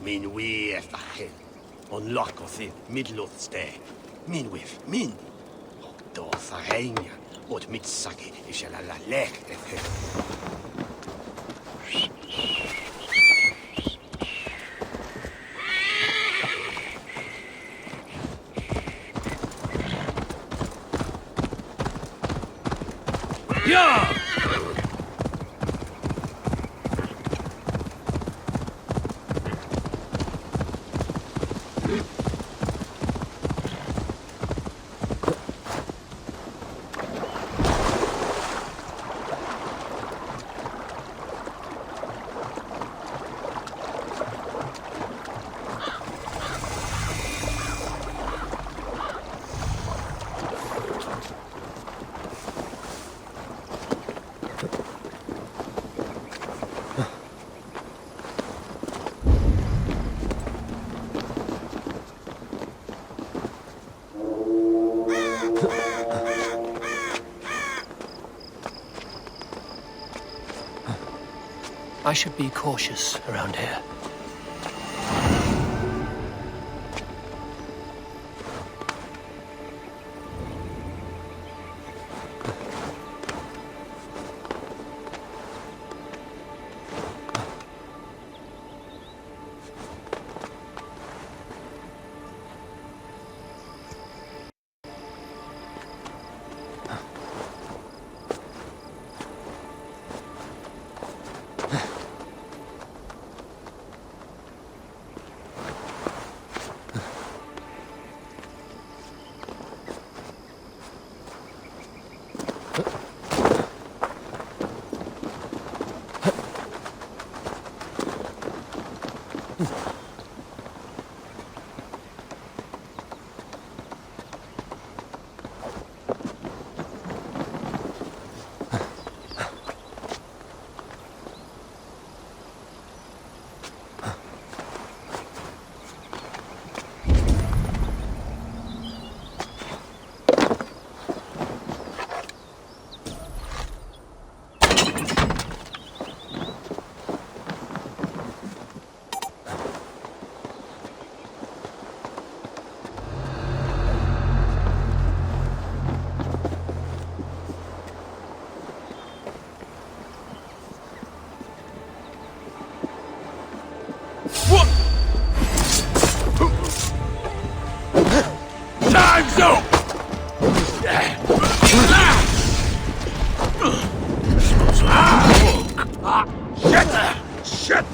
Speaker 13: Min way efter hell. Unlock oss i midlottsdag. Min with, min. Och då förhänga åt mitt sake i själva läkt efter.
Speaker 3: Ja!
Speaker 5: I should be cautious around here.
Speaker 3: Time's up! Shit! Shit!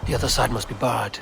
Speaker 5: The other side must be barred.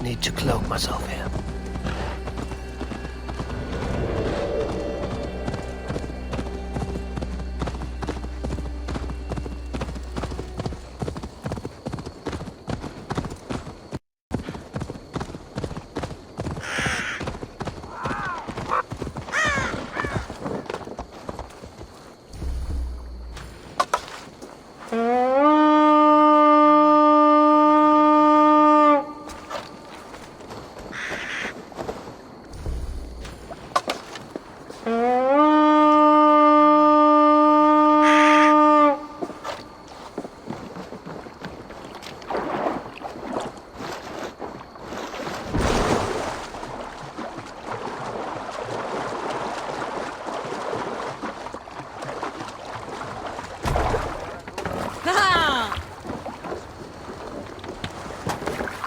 Speaker 5: Need to cloak myself here.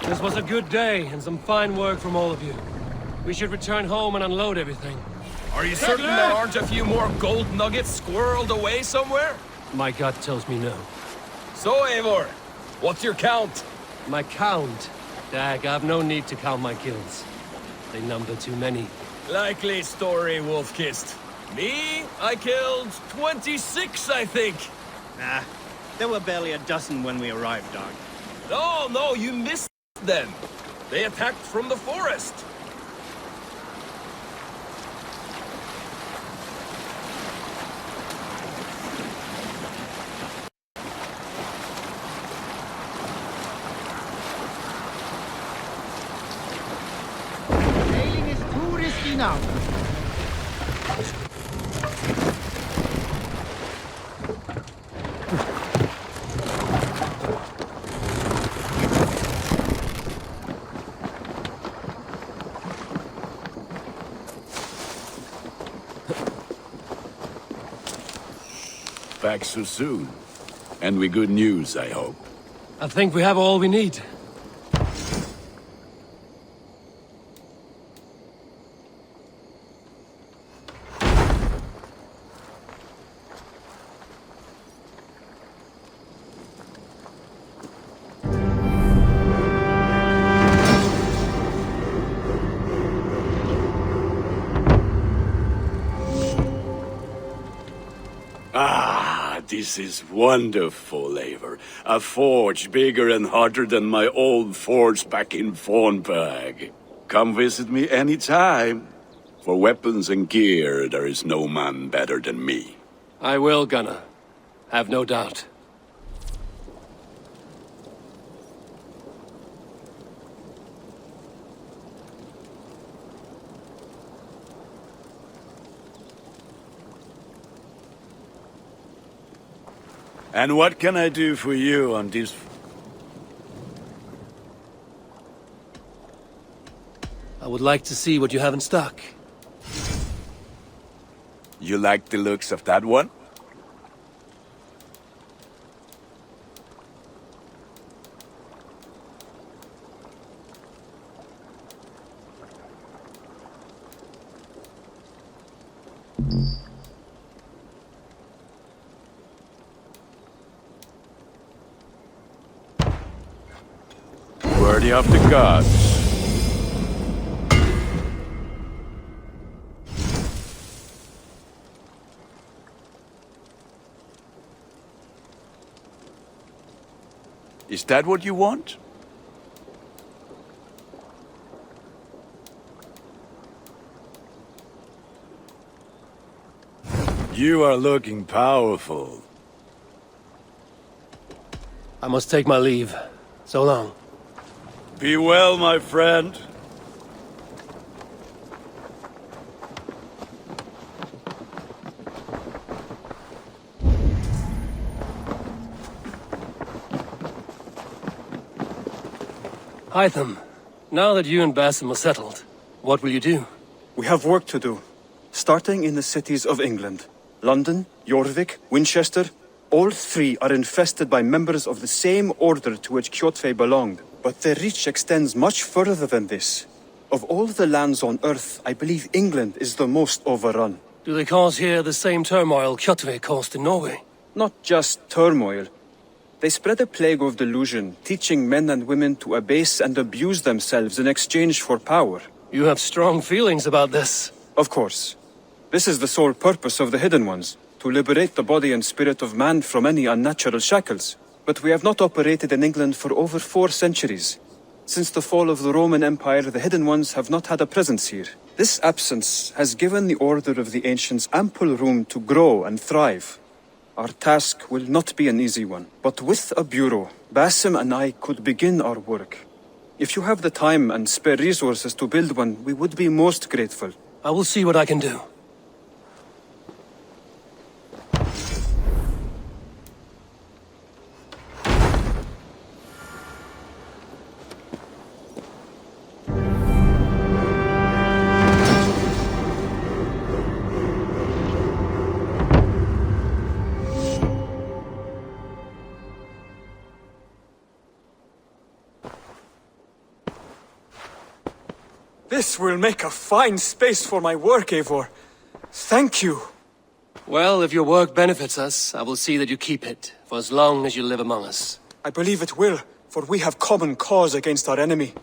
Speaker 5: This was a good day, and some fine work from all of you. We should return home and unload everything.
Speaker 12: Are you certain there aren't a few more gold nuggets squirreled away somewhere?
Speaker 5: My gut tells me no.
Speaker 12: So, Eivor, what's your count?
Speaker 5: My count? Dag, I've no need to count my kills. They number too many.
Speaker 12: Likely story, Wolfkist. Me? I killed 26, I think.
Speaker 14: Nah, there were barely a dozen when we arrived, dog.
Speaker 12: No, you missed them. They attacked from the forest.
Speaker 15: Sailing is too risky now.
Speaker 1: Back so soon. And with good news, I hope.
Speaker 5: I think we have all we need.
Speaker 1: This is wonderful, Eivor. A forge bigger and hotter than my old forge back in Fornberg. Come visit me anytime. For weapons and gear, there is no man better than me.
Speaker 5: I will, Gunnar. Have no doubt.
Speaker 1: And what can I do for you on this?
Speaker 5: I would like to see what you have in stock.
Speaker 1: You like the looks of that one? Worthy of the gods. Is that what you want? You are looking powerful.
Speaker 5: I must take my leave. So long.
Speaker 1: Be well, my friend.
Speaker 5: Hytham, now that you and Basim are settled, what will you do?
Speaker 16: We have work to do, starting in the cities of England. London, Jorvik, Winchester, all three are infested by members of the same order to which Kjotve belonged. But their reach extends much further than this. Of all the lands on Earth, I believe England is the most overrun.
Speaker 5: Do they cause here the same turmoil Kjotve caused in Norway?
Speaker 16: Not just turmoil. They spread a plague of delusion, teaching men and women to abase and abuse themselves in exchange for power.
Speaker 5: You have strong feelings about this.
Speaker 16: Of course. This is the sole purpose of the Hidden Ones, to liberate the body and spirit of man from any unnatural shackles. But we have not operated in England for over 4 centuries. Since the fall of the Roman Empire, the Hidden Ones have not had a presence here. This absence has given the Order of the Ancients ample room to grow and thrive. Our task will not be an easy one, but with a bureau, Basim and I could begin our work. If you have the time and spare resources to build one, we would be most grateful.
Speaker 5: I will see what I can do.
Speaker 16: This will make a fine space for my work, Eivor. Thank you.
Speaker 5: Well, if your work benefits us, I will see that you keep it, for as long as you live among us.
Speaker 16: I believe it will, for we have common cause against our enemy.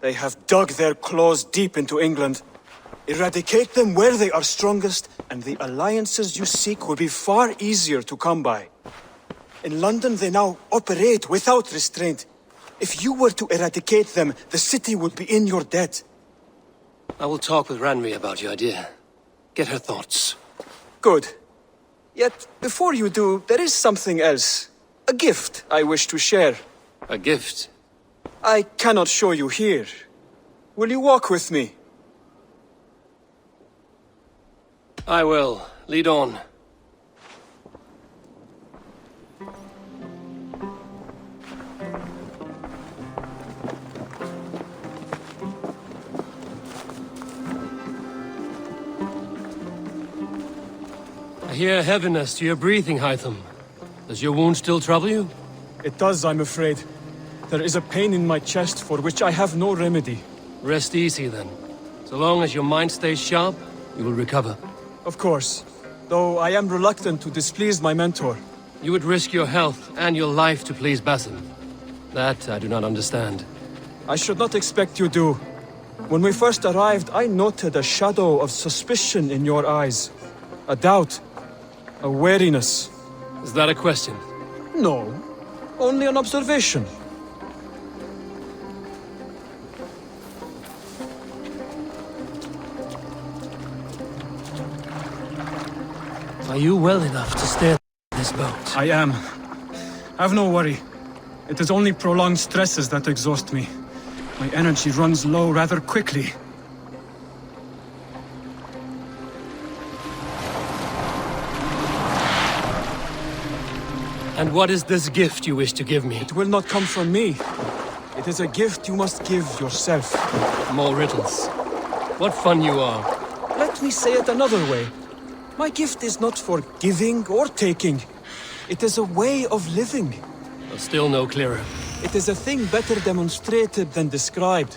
Speaker 16: They have dug their claws deep into England. Eradicate them where they are strongest, and the alliances you seek will be far easier to come by. In London, they now operate without restraint. If you were to eradicate them, the city would be in your debt.
Speaker 5: I will talk with Ranri about your idea. Get her thoughts.
Speaker 16: Good. Yet, before you do, there is something else. A gift I wish to share.
Speaker 5: A gift?
Speaker 16: I cannot show you here. Will you walk with me?
Speaker 5: I will. Lead on. I hear heaviness to your breathing, Hytham. Does your wound still trouble you?
Speaker 16: It does, I'm afraid. There is a pain in my chest for which I have no remedy.
Speaker 5: Rest easy, then. So long as your mind stays sharp, you will recover.
Speaker 16: Of course. Though I am reluctant to displease my mentor.
Speaker 5: You would risk your health and your life to please Basim. That I do not understand.
Speaker 16: I should not expect you do. When we first arrived, I noted a shadow of suspicion in your eyes. A doubt. A wariness.
Speaker 5: Is that a question?
Speaker 16: No. Only an observation.
Speaker 5: Are you well enough to steer this boat?
Speaker 16: I am. Have no worry. It is only prolonged stresses that exhaust me. My energy runs low rather quickly.
Speaker 5: And what is this gift you wish to give me?
Speaker 16: It will not come from me. It is a gift you must give yourself.
Speaker 5: More riddles. What fun you are.
Speaker 16: Let me say it another way. My gift is not for giving or taking. It is a way of living.
Speaker 5: Still no clearer.
Speaker 16: It is a thing better demonstrated than described.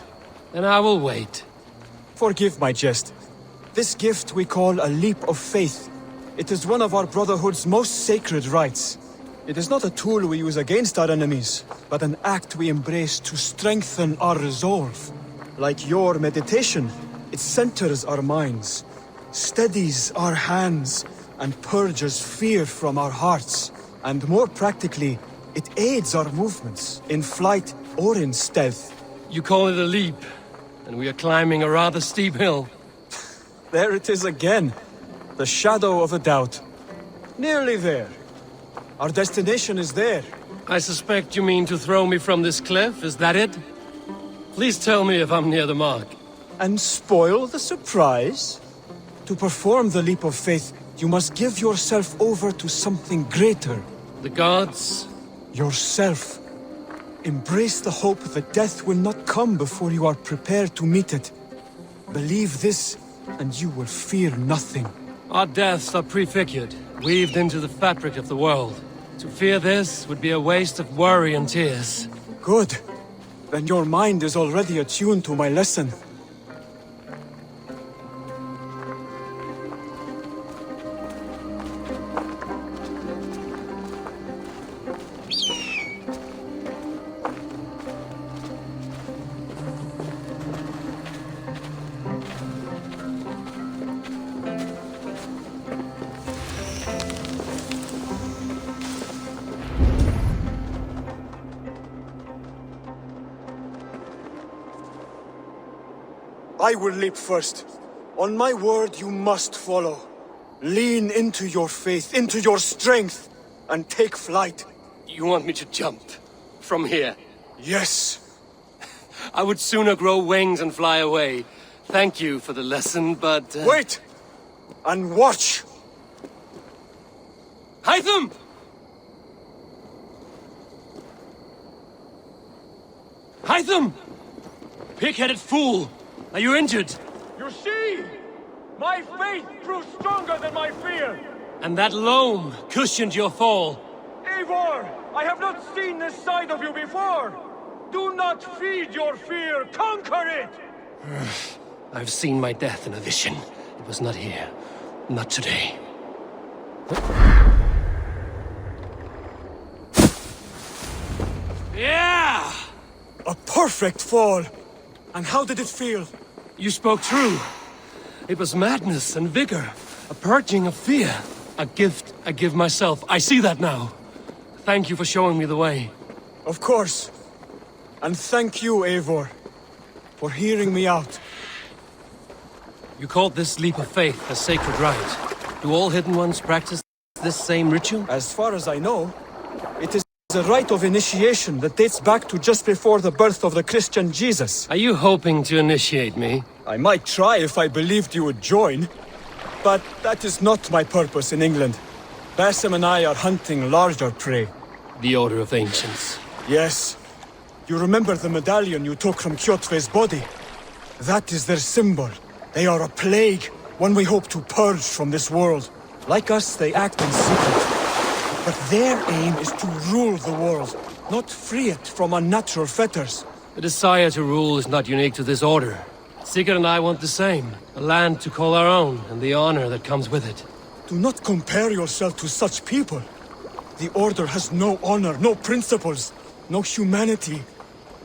Speaker 5: Then I will wait.
Speaker 16: Forgive my jest. This gift we call a leap of faith. It is one of our Brotherhood's most sacred rites. It is not a tool we use against our enemies, but an act we embrace to strengthen our resolve. Like your meditation, it centers our minds, steadies our hands, and purges fear from our hearts. And more practically, it aids our movements, in flight or in stealth.
Speaker 5: You call it a leap, and we are climbing a rather steep hill.
Speaker 16: There it is again. The shadow of a doubt. Nearly there. Our destination is there.
Speaker 5: I suspect you mean to throw me from this cliff, is that it? Please tell me if I'm near the mark.
Speaker 16: And spoil the surprise? To perform the leap of faith, you must give yourself over to something greater.
Speaker 5: The gods?
Speaker 16: Yourself. Embrace the hope that death will not come before you are prepared to meet it. Believe this, and you will fear nothing.
Speaker 5: Our deaths are prefigured, weaved into the fabric of the world. To fear this would be a waste of worry and tears.
Speaker 16: Good. Then your mind is already attuned to my lesson. I will leap first. On my word, you must follow. Lean into your faith, into your strength, and take flight.
Speaker 5: You want me to jump? From here?
Speaker 16: Yes.
Speaker 5: I would sooner grow wings and fly away. Thank you for the lesson, but...
Speaker 16: Wait! And watch!
Speaker 5: Hytham! Hytham! Pig-headed fool! Are you injured?
Speaker 16: You see? My faith proved stronger than my fear!
Speaker 5: And that loam cushioned your fall.
Speaker 16: Eivor! I have not seen this side of you before! Do not feed your fear, conquer it!
Speaker 5: I've seen my death in a vision. It was not here. Not today.
Speaker 3: Yeah! A perfect fall! And how did it feel?
Speaker 5: You spoke true. It was madness and vigor, a purging of fear. A gift I give myself. I see that now. Thank you for showing me the way.
Speaker 3: Of course. And thank you, Eivor, for hearing me out.
Speaker 5: You called this leap of faith a sacred rite. Do all Hidden Ones practice this same ritual?
Speaker 3: As far as I know, it is a rite of initiation that dates back to just before the birth of the Christian Jesus.
Speaker 5: Are you hoping to initiate me?
Speaker 3: I might try if I believed you would join. But that is not my purpose in England. Basim and I are hunting larger prey.
Speaker 5: The Order of Ancients.
Speaker 3: Yes. You remember the medallion you took from Kjotve's body? That is their symbol. They are a plague, one we hope to purge from this world. Like us, they act in secret. But their aim is to rule the world, not free it from unnatural fetters.
Speaker 5: The desire to rule is not unique to this order. Sigurd and I want the same. A land to call our own, and the honor that comes with it.
Speaker 3: Do not compare yourself to such people. The Order has no honor, no principles, no humanity.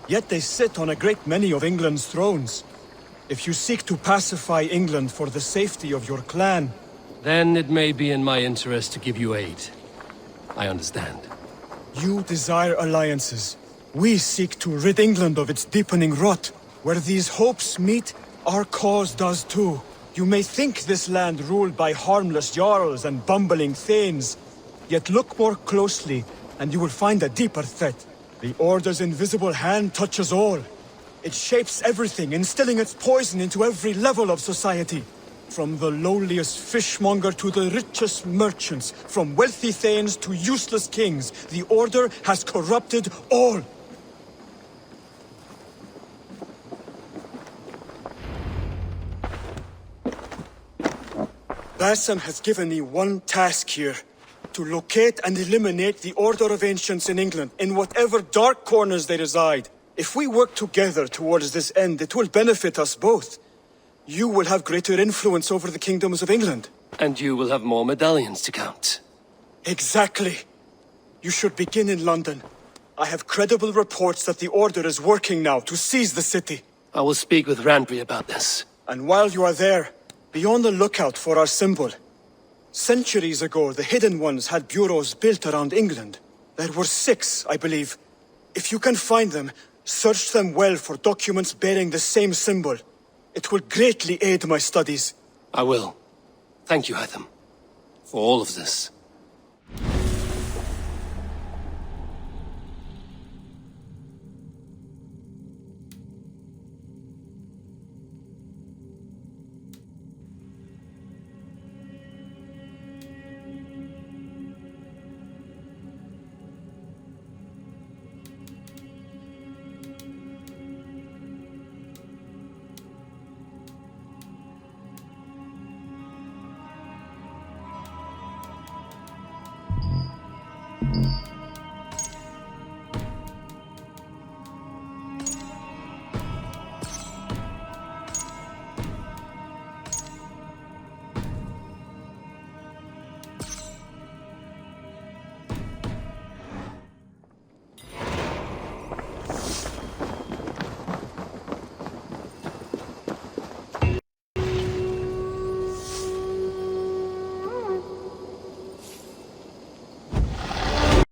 Speaker 3: Yet they sit on a great many of England's thrones. If you seek to pacify England for the safety of your clan...
Speaker 5: Then it may be in my interest to give you aid. I understand.
Speaker 3: You desire alliances. We seek to rid England of its deepening rot. Where these hopes meet, our cause does too. You may think this land ruled by harmless jarls and bumbling thanes. Yet look more closely, and you will find a deeper threat. The Order's invisible hand touches all. It shapes everything, instilling its poison into every level of society. From the lowliest fishmonger to the richest merchants, from wealthy thanes to useless kings, the Order has corrupted all. Basim has given me one task here. To locate and eliminate the Order of Ancients in England, in whatever dark corners they reside. If we work together towards this end, it will benefit us both. You will have greater influence over the kingdoms of England.
Speaker 5: And you will have more medallions to count.
Speaker 3: Exactly. You should begin in London. I have credible reports that the Order is working now to seize the city.
Speaker 5: I will speak with Randry about this.
Speaker 3: And while you are there, be on the lookout for our symbol. Centuries ago, the Hidden Ones had bureaus built around England. There were 6, I believe. If you can find them, search them well for documents bearing the same symbol. It will greatly aid my studies.
Speaker 5: I will. Thank you, Hytham, for all of this.